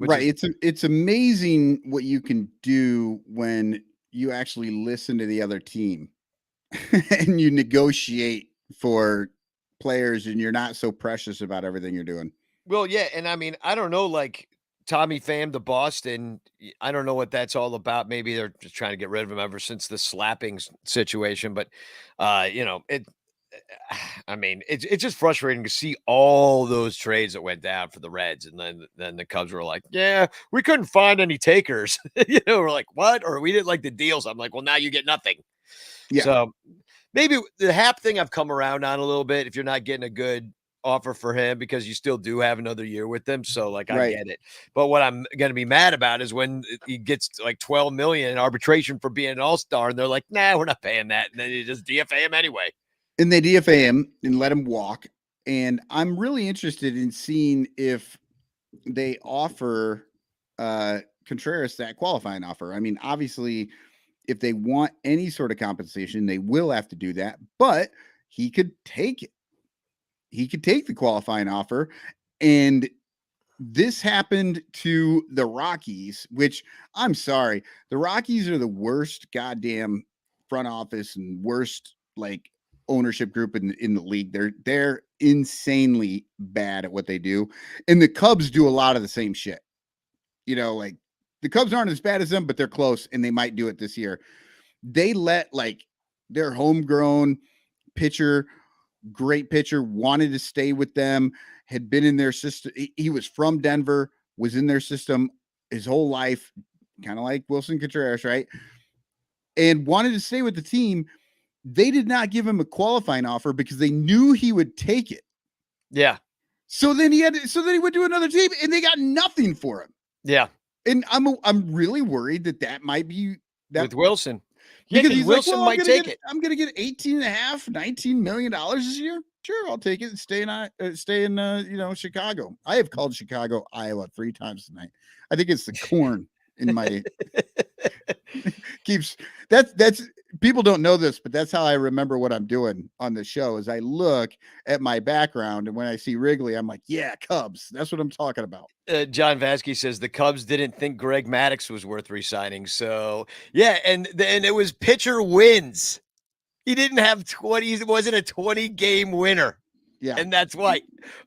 Right. It's amazing what you can do when you actually listen to the other team and you negotiate for players and you're not so precious about everything you're doing. Well, yeah. And I mean, I don't know, like Tommy Pham to Boston, I don't know what that's all about. Maybe they're just trying to get rid of him ever since the slapping situation. But, I mean, it's just frustrating to see all those trades that went down for the Reds. And then the Cubs were like, yeah, we couldn't find any takers. We're like, what? Or we didn't like the deals. I'm like, well, now you get nothing. Yeah. So maybe the Hap thing I've come around on a little bit if you're not getting a good offer for him because you still do have another year with them. So like, I get it. But what I'm going to be mad about is when he gets like 12 million in arbitration for being an all-star and they're like, nah, we're not paying that. And then you just DFA him anyway. And they DFA him and let him walk. And I'm really interested in seeing if they offer Contreras that qualifying offer. I mean, obviously, if they want any sort of compensation, they will have to do that, but he could take it. He could take the qualifying offer. And this happened to the Rockies, which I'm sorry, the Rockies are the worst goddamn front office and worst like ownership group in the league. They're insanely bad at what they do. And the Cubs do a lot of the same shit. Like the Cubs aren't as bad as them, but they're close and they might do it this year. They let like their homegrown pitcher, great pitcher, wanted to stay with them, had been in their system. He was from Denver, was in their system his whole life, kind of like Wilson Contreras, right? And wanted to stay with the team. They did not give him a qualifying offer because they knew he would take it. Yeah. So then he went to another team and they got nothing for him. Yeah. And I'm really worried that might be that with Wilson. Because he's Wilson like, well, might take it. I'm going to get $18.5, $19 million this year. Sure, I'll take it and stay in Chicago. I have called Chicago, Iowa 3 times tonight. I think it's the corn in my that's people don't know this, but that's how I remember what I'm doing on the show is I look at my background and when I see Wrigley, I'm like, yeah, Cubs. That's what I'm talking about. John Vasky says the Cubs didn't think Greg Maddux was worth re-signing. So yeah, and it was pitcher wins. He didn't have 20. He wasn't a 20-game winner. Yeah. And that's why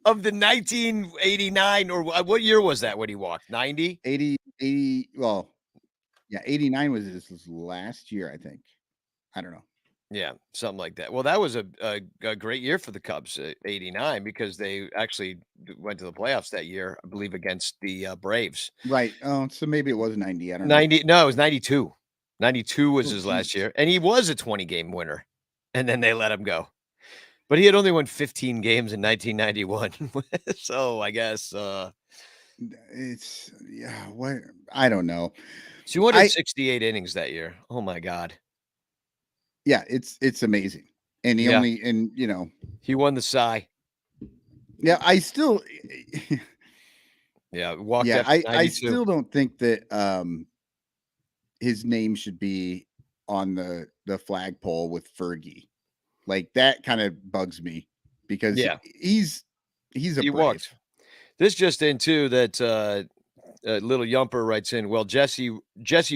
of the 1989 or what year was that when he walked? 90? 80. Well, yeah, 89 was his last year, I think. I don't know. Yeah, something like that. Well, that was a great year for the Cubs, 89, because they actually went to the playoffs that year, I believe, against the Braves. Right. Oh, so maybe it was 90. I don't 90. No, it was 92. 92 was his last year. And he was a 20-game winner. And then they let him go. But he had only won 15 games in 1991. So I guess it's what I don't know. 268 innings that year. Oh my God. Yeah, it's amazing. And he he won the Cy. Yeah, I still walked up I still don't think that his name should be on the flagpole with Fergie. Like that kind of bugs me because he's a Brave. Walked. This just in too that little Yumper writes in, well, Jesse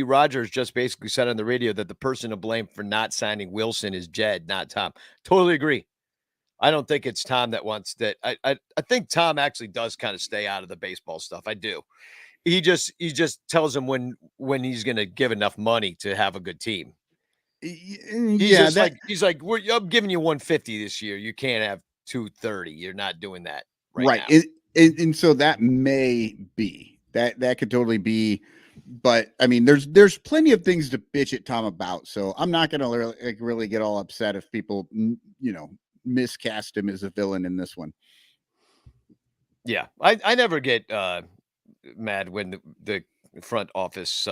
Rogers just basically said on the radio that the person to blame for not signing Wilson is Jed, not Tom. Totally agree. I don't think it's Tom that wants that. I think Tom actually does kind of stay out of the baseball stuff. I do. He just tells him when he's going to give enough money to have a good team. He's Yeah, just like I'm giving you 150 this year. You can't have 230. You're not doing that right now. And so that may be that could totally be, but I mean, there's plenty of things to bitch at Tom about. So I'm not going to really get all upset if people, miscast him as a villain in this one. Yeah, I never get mad when the front office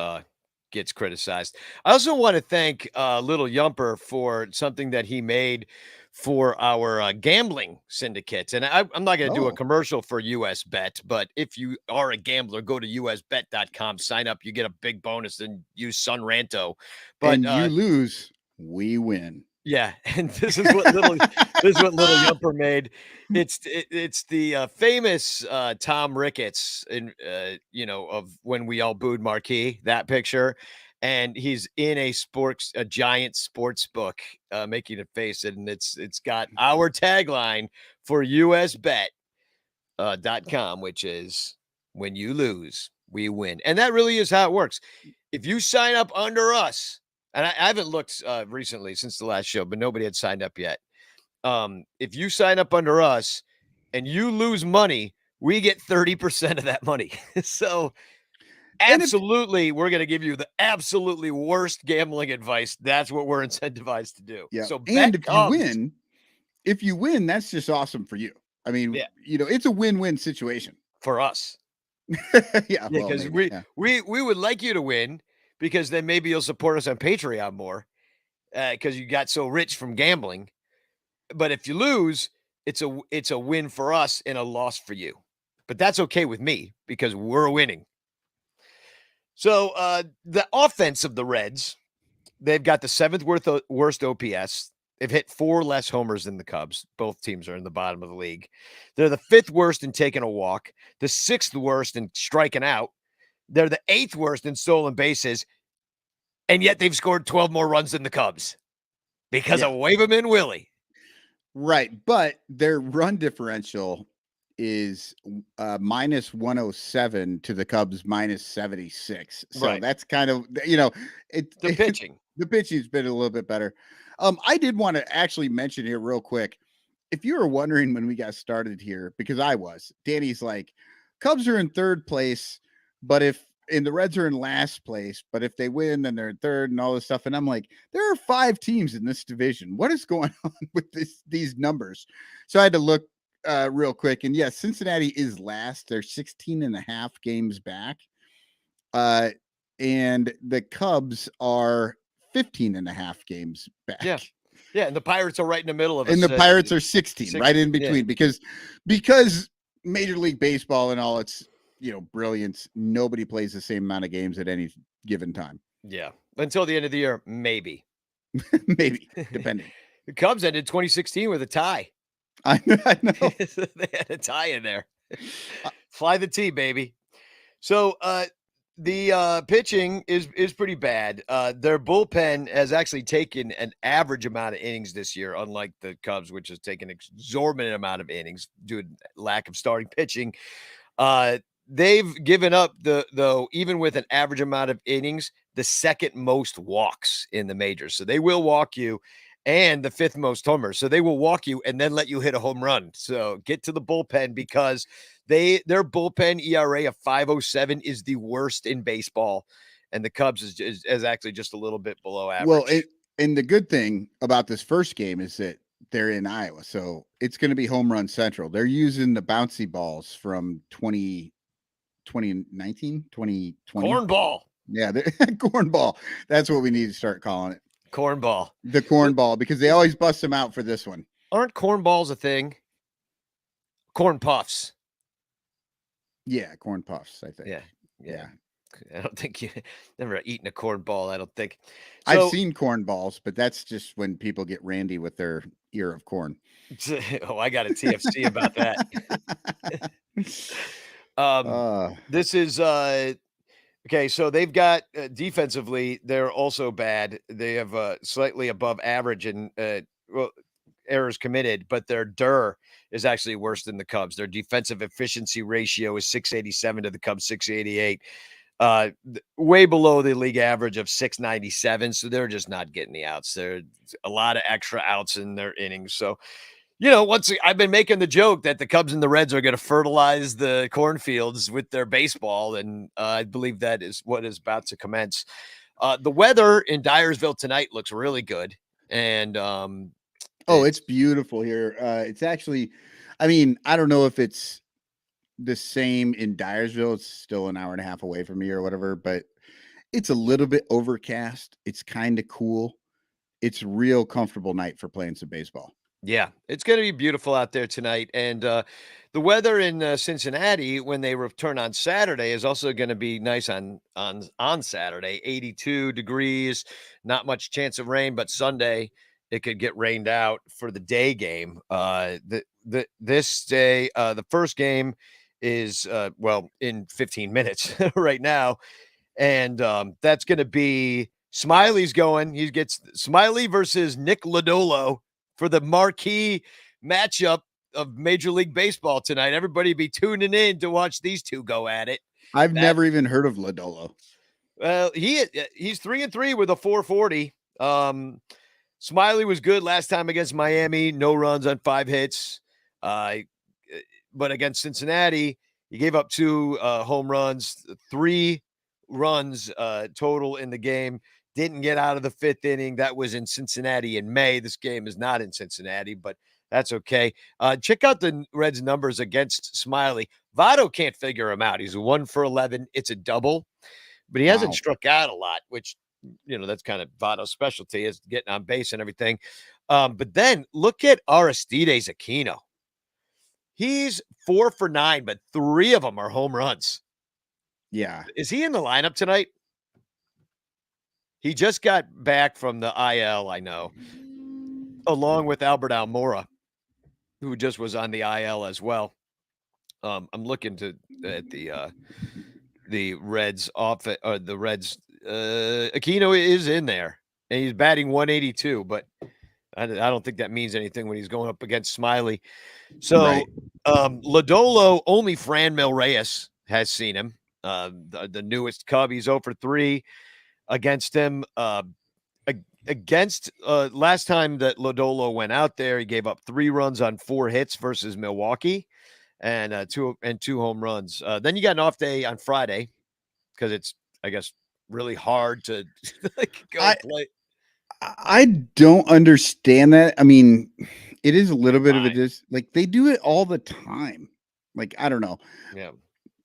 gets criticized. I also want to thank Little Yumper for something that he made for our gambling syndicates. And I'm not going to do a commercial for US Bet, but if you are a gambler, go to usbet.com, sign up, you get a big bonus, and use Son Ranto. But and you lose, we win. Yeah, and this is what little Yumper made. It's the famous Tom Ricketts of when we all booed Marquee, that picture, and he's in a giant sports book making a face, and it's got our tagline for usbet.com, which is when you lose, we win. And that really is how it works. If you sign up under us, and I haven't looked recently since the last show, but nobody had signed up yet. If you sign up under us and you lose money, we get 30% of that money. So absolutely, we're going to give you the absolutely worst gambling advice. That's what we're incentivized to do. Yeah. So and if you win, that's just awesome for you. I mean, it's a win-win situation for us. Yeah, because we would like you to win, because then maybe you'll support us on Patreon more because you got so rich from gambling. But if you lose, it's a win for us and a loss for you. But that's okay with me because we're winning. So the offense of the Reds, they've got the 7th worst OPS. They've hit 4 less homers than the Cubs. Both teams are in the bottom of the league. They're the 5th worst in taking a walk, the 6th worst in striking out. They're the 8th worst in stolen bases, and yet they've scored 12 more runs than the Cubs because of Wave 'em in Willie. Right, but their run differential is minus 107 to the Cubs minus 76. So that's kind of, the pitching. The pitching's been a little bit better. I did want to actually mention here real quick, if you were wondering when we got started here, because Danny's like, Cubs are in 3rd place, and the Reds are in last place, but if they win, then they're in 3rd and all this stuff. And I'm like, there are 5 teams in this division. What is going on with these numbers? So I had to look real quick. And yes, Cincinnati is last. They're 16.5 games back. And the Cubs are 15.5 games back. Yeah. Yeah. And the Pirates are right in the middle of it. And the Pirates are 16, right in between, because Major League Baseball and all its brilliance, nobody plays the same amount of games at any given time. Yeah. Until the end of the year, maybe. Maybe, depending. The Cubs ended 2016 with a tie. I know. They had a tie in there. Fly the T, baby. So the pitching is pretty bad. Their bullpen has actually taken an average amount of innings this year, unlike the Cubs, which has taken an exorbitant amount of innings due to lack of starting pitching. They've given up though, even with an average amount of innings, the 2nd most walks in the majors. So they will walk you, and the 5th most homers. So they will walk you and then let you hit a home run. So get to the bullpen, because their bullpen ERA of 5.07 is the worst in baseball. And the Cubs is actually just a little bit below average. Well, and the good thing about this first game is that they're in Iowa. So it's going to be home run central. They're using the bouncy balls from 2019, 2020. Cornball. Yeah, cornball. That's what we need to start calling it. Cornball. The cornball, because they always bust them out for this one. Aren't cornballs a thing? Corn puffs. Yeah, corn puffs, I think. Yeah. I don't think you never eaten a cornball, I don't think. So, I've seen corn balls, but that's just when people get randy with their ear of corn. Oh, I got a TFC about that. This is okay. So they've got defensively, they're also bad. They have slightly above average, and errors committed, but their DER is actually worse than the Cubs. Their defensive efficiency ratio is 687 to the Cubs 688. Way below the league average of 697. So they're just not getting the outs. There's a lot of extra outs in their innings. So, I've been making the joke that the Cubs and the Reds are going to fertilize the cornfields with their baseball. And I believe that is what is about to commence. The weather in Dyersville tonight looks really good. And, it's beautiful here. It's actually, I don't know if it's the same in Dyersville. It's still an hour and a half away from me or whatever, but it's a little bit overcast. It's kind of cool. It's real comfortable night for playing some baseball. Yeah, it's going to be beautiful out there tonight. And the weather in Cincinnati when they return on Saturday is also going to be nice on Saturday. 82 degrees, not much chance of rain, but Sunday it could get rained out for the day game. This day, the first game is in 15 minutes right now. And that's going to be Smiley's going. He gets Smiley versus Nick Lodolo for the marquee matchup of Major League Baseball tonight. Everybody be tuning in to watch these two go at it. I've never even heard of Lodolo. Well, he's 3-3 with a 440. Smiley was good last time against Miami, no runs on 5 hits. But against Cincinnati, he gave up 2 home runs, 3 runs total in the game. Didn't get out of the 5th inning. That was in Cincinnati in May. This game is not in Cincinnati, but that's okay. Check out the Reds' numbers against Smiley. Votto can't figure him out. He's 1 for 11. It's a double, but he hasn't struck out a lot, which, that's kind of Votto's specialty is getting on base and everything. But then look at Aristides Aquino. He's 4 for 9, but 3 of them are home runs. Yeah. Is he in the lineup tonight? He just got back from the IL, I know, along with Albert Almora, who just was on the IL as well. I'm looking at the Reds offense, or the Reds. Aquino is in there, and he's batting 182, but I don't think that means anything when he's going up against Smiley. So, right. Lodolo, only Franmil Reyes has seen him. The newest Cub, he's 0 for 3 against him. Against last time that Lodolo went out there, he gave up 3 runs on 4 hits versus Milwaukee, and 2 home runs. Then you got an off day on Friday because it's, I guess, really hard to go play. I don't understand that. It is a little bit of a like they do it all the time. Like, I don't know. Yeah.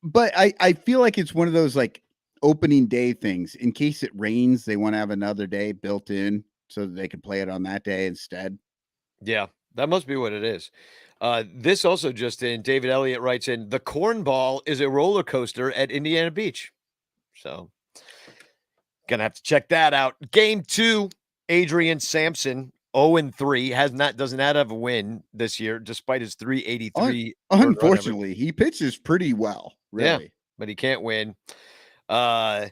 But I feel like it's one of those like opening day things. In case it rains, they want to have another day built in so that they can play it on that day instead. Yeah, that must be what it is. This also just in, David Elliott writes in, the cornball is a roller coaster at Indiana Beach. So gonna have to check that out. Game 2, Adrian Sampson, 0-3, doesn't have a win this year, despite his 383. Unfortunately, he pitches pretty well, really. Yeah, but he can't win. 0-3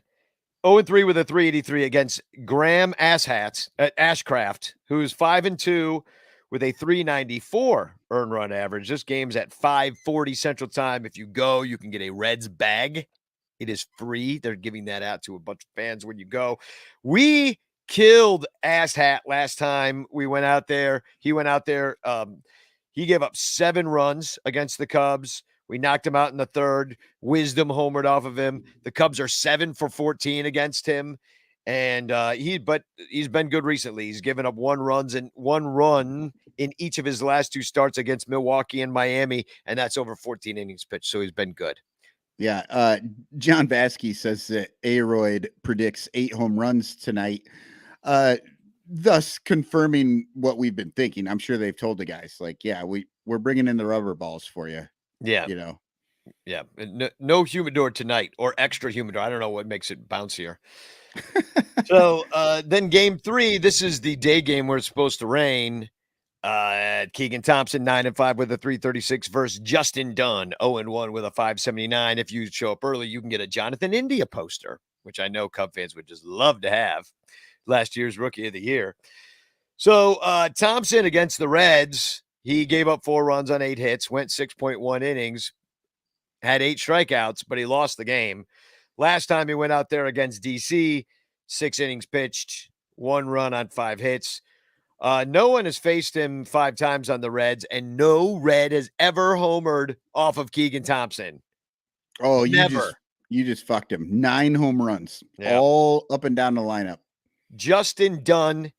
with a 383 against Graham Ashcraft, who's 5-2 with a 394 earned run average. This game's at 5:40 Central Time. If you go, you can get a Reds bag. It is free. They're giving that out to a bunch of fans when you go. We killed Asshat last time we went out there. He went out there. He gave up 7 runs against the Cubs. We knocked him out in the 3rd. Wisdom homered off of him. The Cubs are 7 for 14 against him. And he's been good recently. He's given up 1 run in each of his last 2 starts against Milwaukee and Miami, and that's over 14 innings pitched. So he's been good. Yeah. John Vasky says that Aroyd predicts 8 home runs tonight, thus confirming what we've been thinking. I'm sure they've told the guys, like, yeah, we're bringing in the rubber balls for you. Yeah. Yeah. No humidor tonight, or extra humidor. I don't know what makes it bouncier. So then game 3, this is the day game where it's supposed to rain. Keegan Thompson, 9-5 with a 336 versus Justin Dunn, 0-1 with a 579. If you show up early, you can get a Jonathan India poster, which I know Cub fans would just love to have. Last year's Rookie of the Year. So Thompson against the Reds, he gave up 4 runs on 8 hits, went 6.1 innings, had 8 strikeouts, but he lost the game. Last time he went out there against DC, 6 innings pitched, 1 run on 5 hits. No one has faced him 5 times on the Reds, and no Red has ever homered off of Keegan Thompson. Oh, Never. you just fucked him. 9 home runs, Yeah. all up and down the lineup. Justin Dunn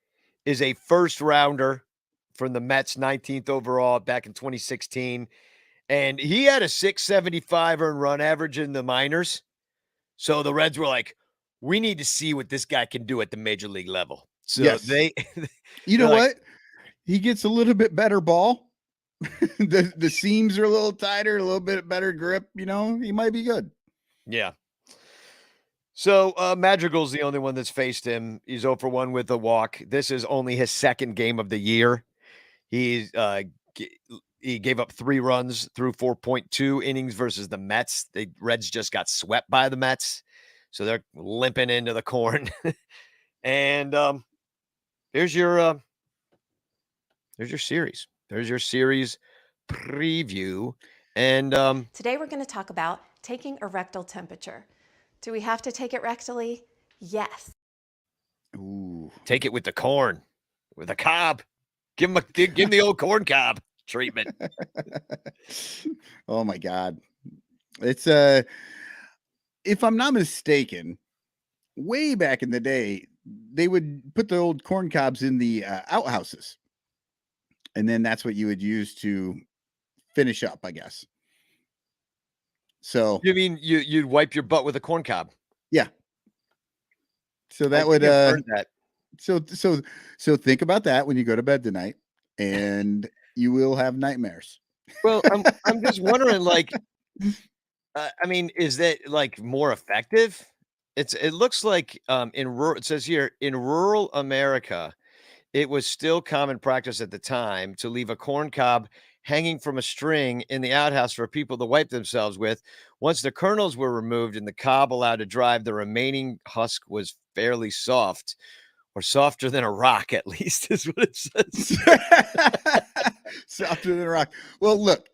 is a first rounder from the Mets, 19th overall back in 2016. And he had a 675 earned run average in the minors. So the Reds were like, we need to see what this guy can do at the major league level. So Yes. You know like, what? He gets a little bit better ball. the seams are a little tighter, a little bit better grip. You know, he might be good. Yeah. So Madrigal's the only one that's faced him. He's 0 for 1 with a walk. This is only his 2nd game of the year. He gave up 3 runs through 4.2 innings versus the Mets. The Reds just got swept by the Mets, so they're limping into the corn. And here's your series. There's your series preview. And today we're going to talk about taking a rectal temperature. Do we have to take it rectally? Yes. Ooh. Take it with the corn, with a cob. Give him the old corn cob treatment. Oh my God. It's if I'm not mistaken, way back in the day, they would put the old corn cobs in the outhouses. And then that's what you would use to finish up, I guess. So you mean you'd wipe your butt with a corn cob? Yeah. So that would that. So think about that when you go to bed tonight, and you will have nightmares. Well, I'm just wondering, like, I mean, is that like more effective? It looks like it says here in rural America, it was still common practice at the time to leave a corn cob hanging from a string in the outhouse for people to wipe themselves with. Once the kernels were removed and the cob allowed to dry, the remaining husk was fairly soft, or softer than a rock, at least, is what it says. Softer than a rock. Well, look,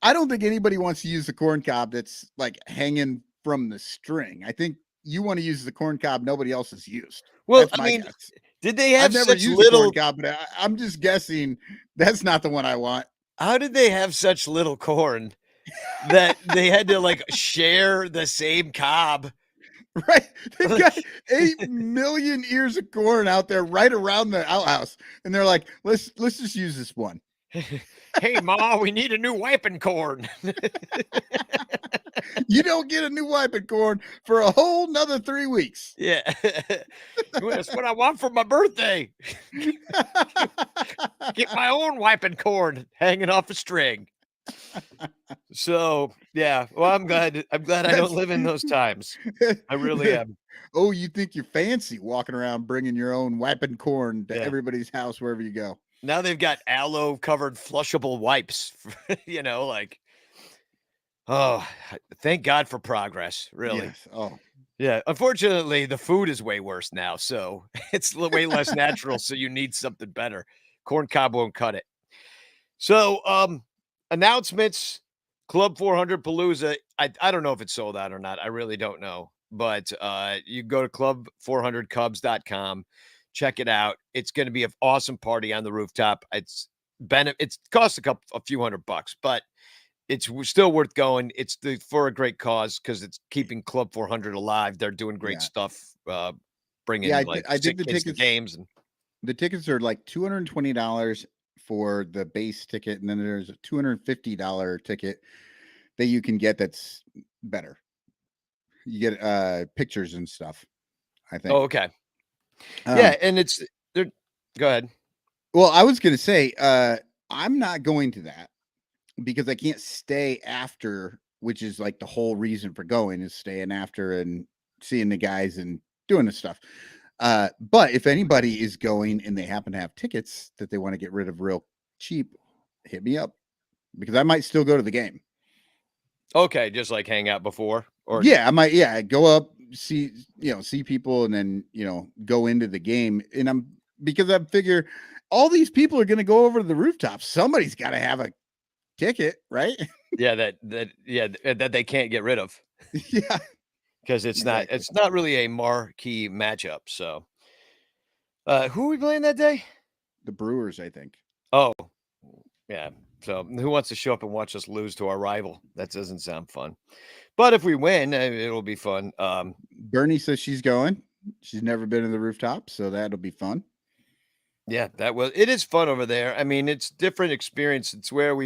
I don't think anybody wants to use the corn cob that's like hanging from the string. I think you want to use the corn cob nobody else has used. Well, I mean, guess. Did they have I've never such used little corn cob, but I'm just guessing that's not the one I want. How did they have such little corn that they had to like share the same cob? Right. They've got 8 million ears of corn out there right around the outhouse. And they're like, let's just use this one. Hey, Ma, we need a new wiping corn. You don't get a new wiping corn for a whole nother 3 weeks. Yeah. That's what I want for my birthday. Get my own wiping corn hanging off a string. So, yeah. Well, I'm glad I don't live in those times. I really am. Oh, you think you're fancy walking around bringing your own wiping corn to everybody's house wherever you go. Now they've got aloe covered flushable wipes, you know, like, oh, thank God for progress. Really. Yes. Oh, yeah. Unfortunately, the food is way worse now. So it's way less natural. So you need something better. Corn cob won't cut it. So, announcements, Club 400 Palooza. I don't know if it's sold out or not. I really don't know. But you go to club400cubs.com. Check it out. It's going to be an awesome party on the rooftop. It's cost a few $100, but it's still worth going. It's for a great cause because it's keeping Club 400 alive. They're doing great stuff. Bringing I think the tickets to games and the tickets are like $220 for the base ticket, and then there's a $250 ticket that you can get that's better. You get pictures and stuff, I think. Oh, okay. Yeah, and it's there. Go ahead. Well, I was gonna say I'm not going to that because I can't stay after, which is like the whole reason for going is staying after and seeing the guys and doing the stuff. But if anybody is going and they happen to have tickets that they want to get rid of real cheap, hit me up because I might still go to the game. Okay, just like hang out before, or I might go up, see people, and then go into the game. And because I figure all these people are going to go over to the rooftop. Somebody's got to have a ticket, right? Yeah, that they can't get rid of Yeah, because exactly. it's not really a marquee matchup. So, who are we playing that day? The Brewers, I think. Oh, yeah. So, who wants to show up and watch us lose to our rival? That doesn't sound fun. But if we win, it'll be fun. Bernie says she's going. She's never been to the rooftop, so that'll be fun. Yeah, it is fun over there. I mean, it's different experience. It's where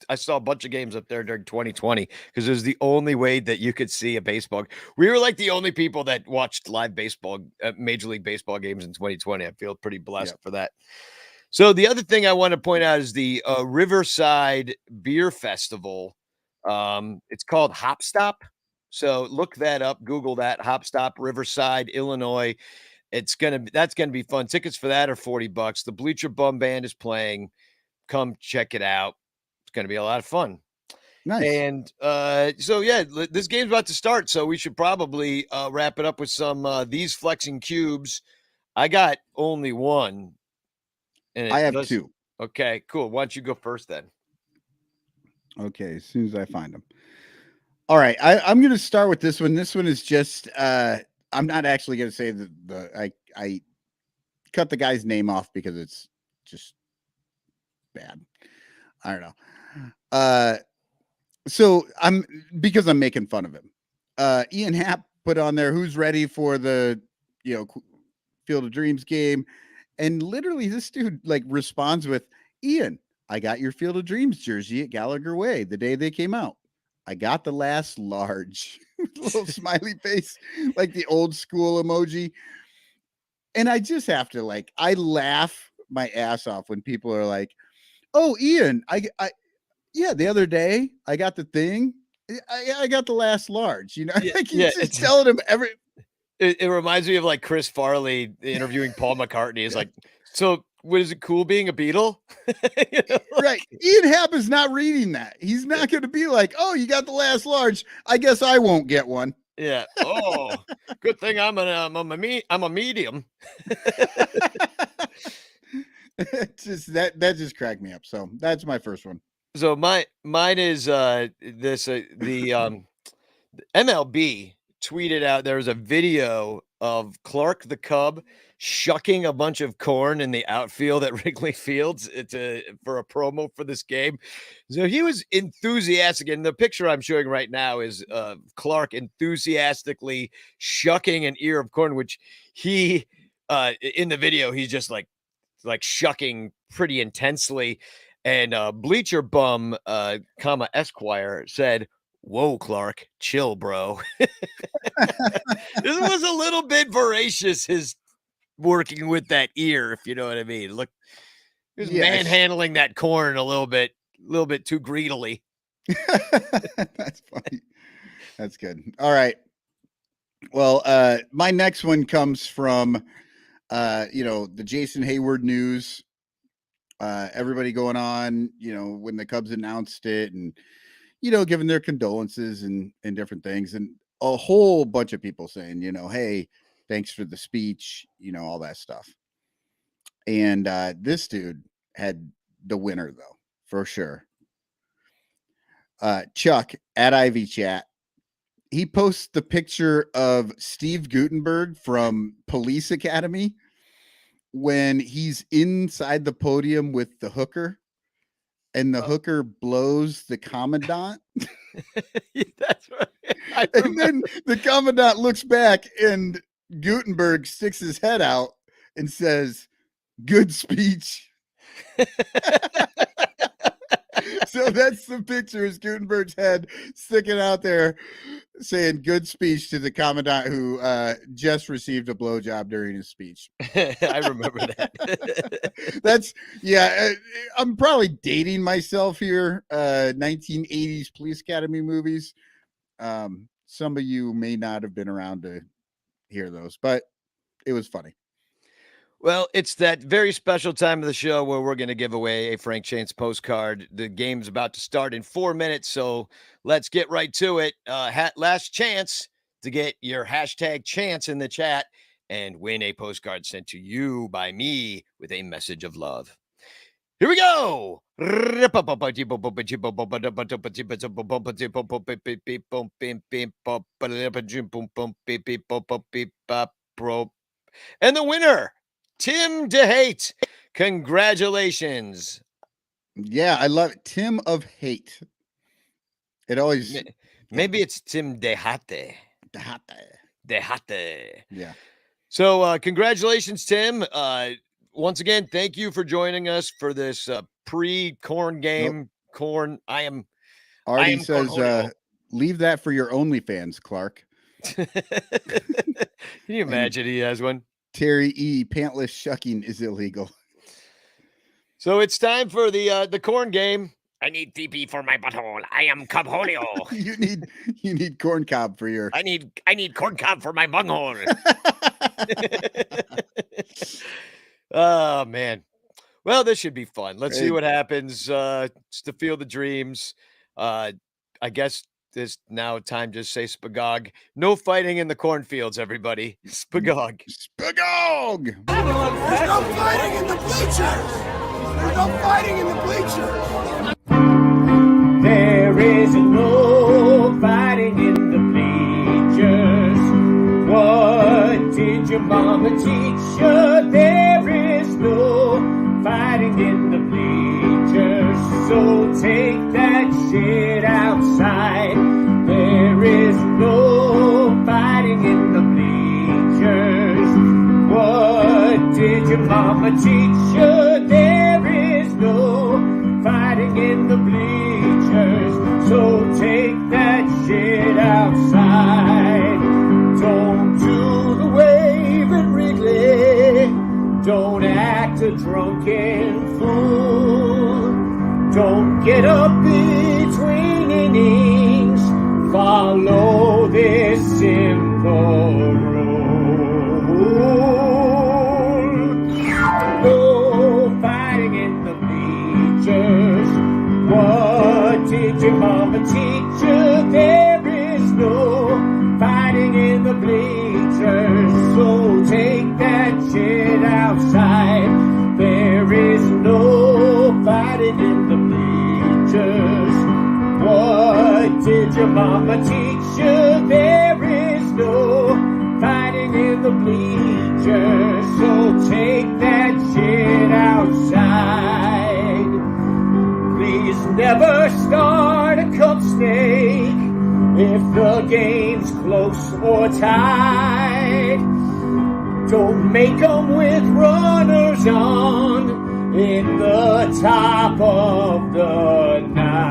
I saw a bunch of games up there during 2020 because it was the only way that you could see a baseball. We were like the only people that watched live baseball, Major League Baseball games in 2020. I feel pretty blessed for that. So the other thing I want to point out is the Riverside Beer Festival. It's called Hop Stop. So look that up. Google that. Hop Stop, Riverside, Illinois. That's gonna be fun. Tickets for that are $40. The Bleacher Bum Band is playing. Come check it out. It's gonna be a lot of fun. Nice. And so yeah, this game's about to start. So we should probably wrap it up with some these flexing cubes. I got only one. And I have two. Okay, cool. Why don't you go first then? Okay, as soon as I find them. All right, I'm going to start with this one. This one is just I'm not actually going to say I cut the guy's name off because it's just bad. I don't know. So I'm making fun of him. Ian Happ put on there, who's ready for the Field of Dreams game, and literally this dude like responds with, Ian, I got your Field of Dreams jersey at Gallagher Way the day they came out. I got the last large. Little smiley face, like the old school emoji. And I just have to I laugh my ass off when people are like, oh, Ian, yeah, the other day I got the thing. I got the last large, he's just telling him It reminds me of like Chris Farley interviewing Paul McCartney. Is like, so what is it cool being a Beatle? Right. Ian Happ is not reading that. He's not going to be like, oh, you got the last large. I guess I won't get one. Yeah. Oh, good thing I'm a medium. Just that just cracked me up. So that's my first one. So mine is the MLB tweeted out there was a video of Clark the Cub shucking a bunch of corn in the outfield at Wrigley Fields for a promo for this game. So he was enthusiastic, and the picture I'm showing right now is Clark enthusiastically shucking an ear of corn, which he in the video he's just like shucking pretty intensely. And Bleacher Bum, Esquire said, whoa, Clark, chill, bro. This was a little bit voracious, his working with that ear, if you know what I mean. Look, he was manhandling that corn a little bit too greedily. That's funny. That's good. All right. Well, my next one comes from, the Jason Hayward news. Everybody going on, when the Cubs announced it and, giving their condolences and different things, and a whole bunch of people saying, hey, thanks for the speech, all that stuff. And this dude had the winner though, for sure. Chuck at Ivy Chat, he posts the picture of Steve Guttenberg from Police Academy when he's inside the podium with the hooker and the hooker blows the commandant. That's right. And then the commandant looks back and Guttenberg sticks his head out and says, good speech. So that's the picture, is Gutenberg's head sticking out there saying good speech to the commandant who just received a blowjob during his speech. I remember that. I'm probably dating myself here. 1980s Police Academy movies. Some of you may not have been around to hear those, but it was funny. Well, it's that very special time of the show where we're going to give away a Frank Chains postcard. The game's about to start in 4 minutes, so let's get right to it. Last chance to get your hashtag chance in the chat and win a postcard sent to you by me with a message of love. Here we go. And the winner, Tim DeHate. Congratulations. Yeah, I love it. Tim of Hate. It always. Maybe it's Tim DeHate. Yeah. So congratulations, Tim. Once again, thank you for joining us for this pre-corn game. Corn. Artie says, leave that for your OnlyFans, Clark. Can you imagine he has one? Terry E. Pantless shucking is illegal. So it's time for the corn game. I need TP for my butthole. I am Cubholio. you need corn cob for your. I need corn cob for my bunghole. Oh man. Well, this should be fun. Let's see what happens. It's the Field of Dreams. I guess there's now time to say spagog. No fighting in the cornfields, everybody. Spagog. Spagog! There's no fighting in the bleachers! There's no fighting in the bleachers! There is no fighting in the bleachers. What did your mama teach you? There is no fighting in the bleachers. So take that shit outside. There is no fighting in the bleachers. What did your mama teach you? There is no fighting in the bleachers. So take that shit outside. Don't do the wave and Wrigley. Don't act a drunken fool. Don't get up between innings. Follow this simple rule. No fighting in the bleachers. What did your mama teach you? There is no fighting in the bleachers. So take that shit outside. There is no fighting in the bleachers. What did your mama teach you? There is no fighting in the bleachers. So take that shit outside. Please never start a cup snake if the game's close or tied. Don't make them with runners on in the top of the ninth.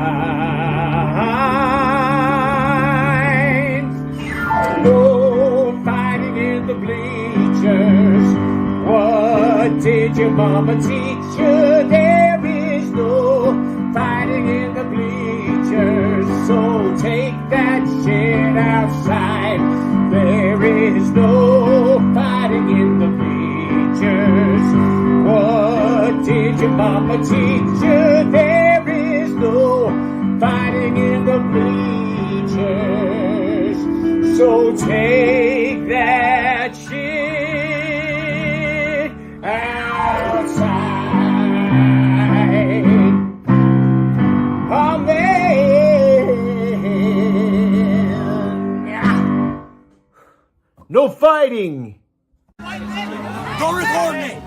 No fighting in the bleachers. What did your mama teach you? There is no fighting in the bleachers. So take that shit outside. There is no fighting in the bleachers. What did your mama teach you? There is no fighting in the bleachers. So take that shit outside. No fighting. Don't record me!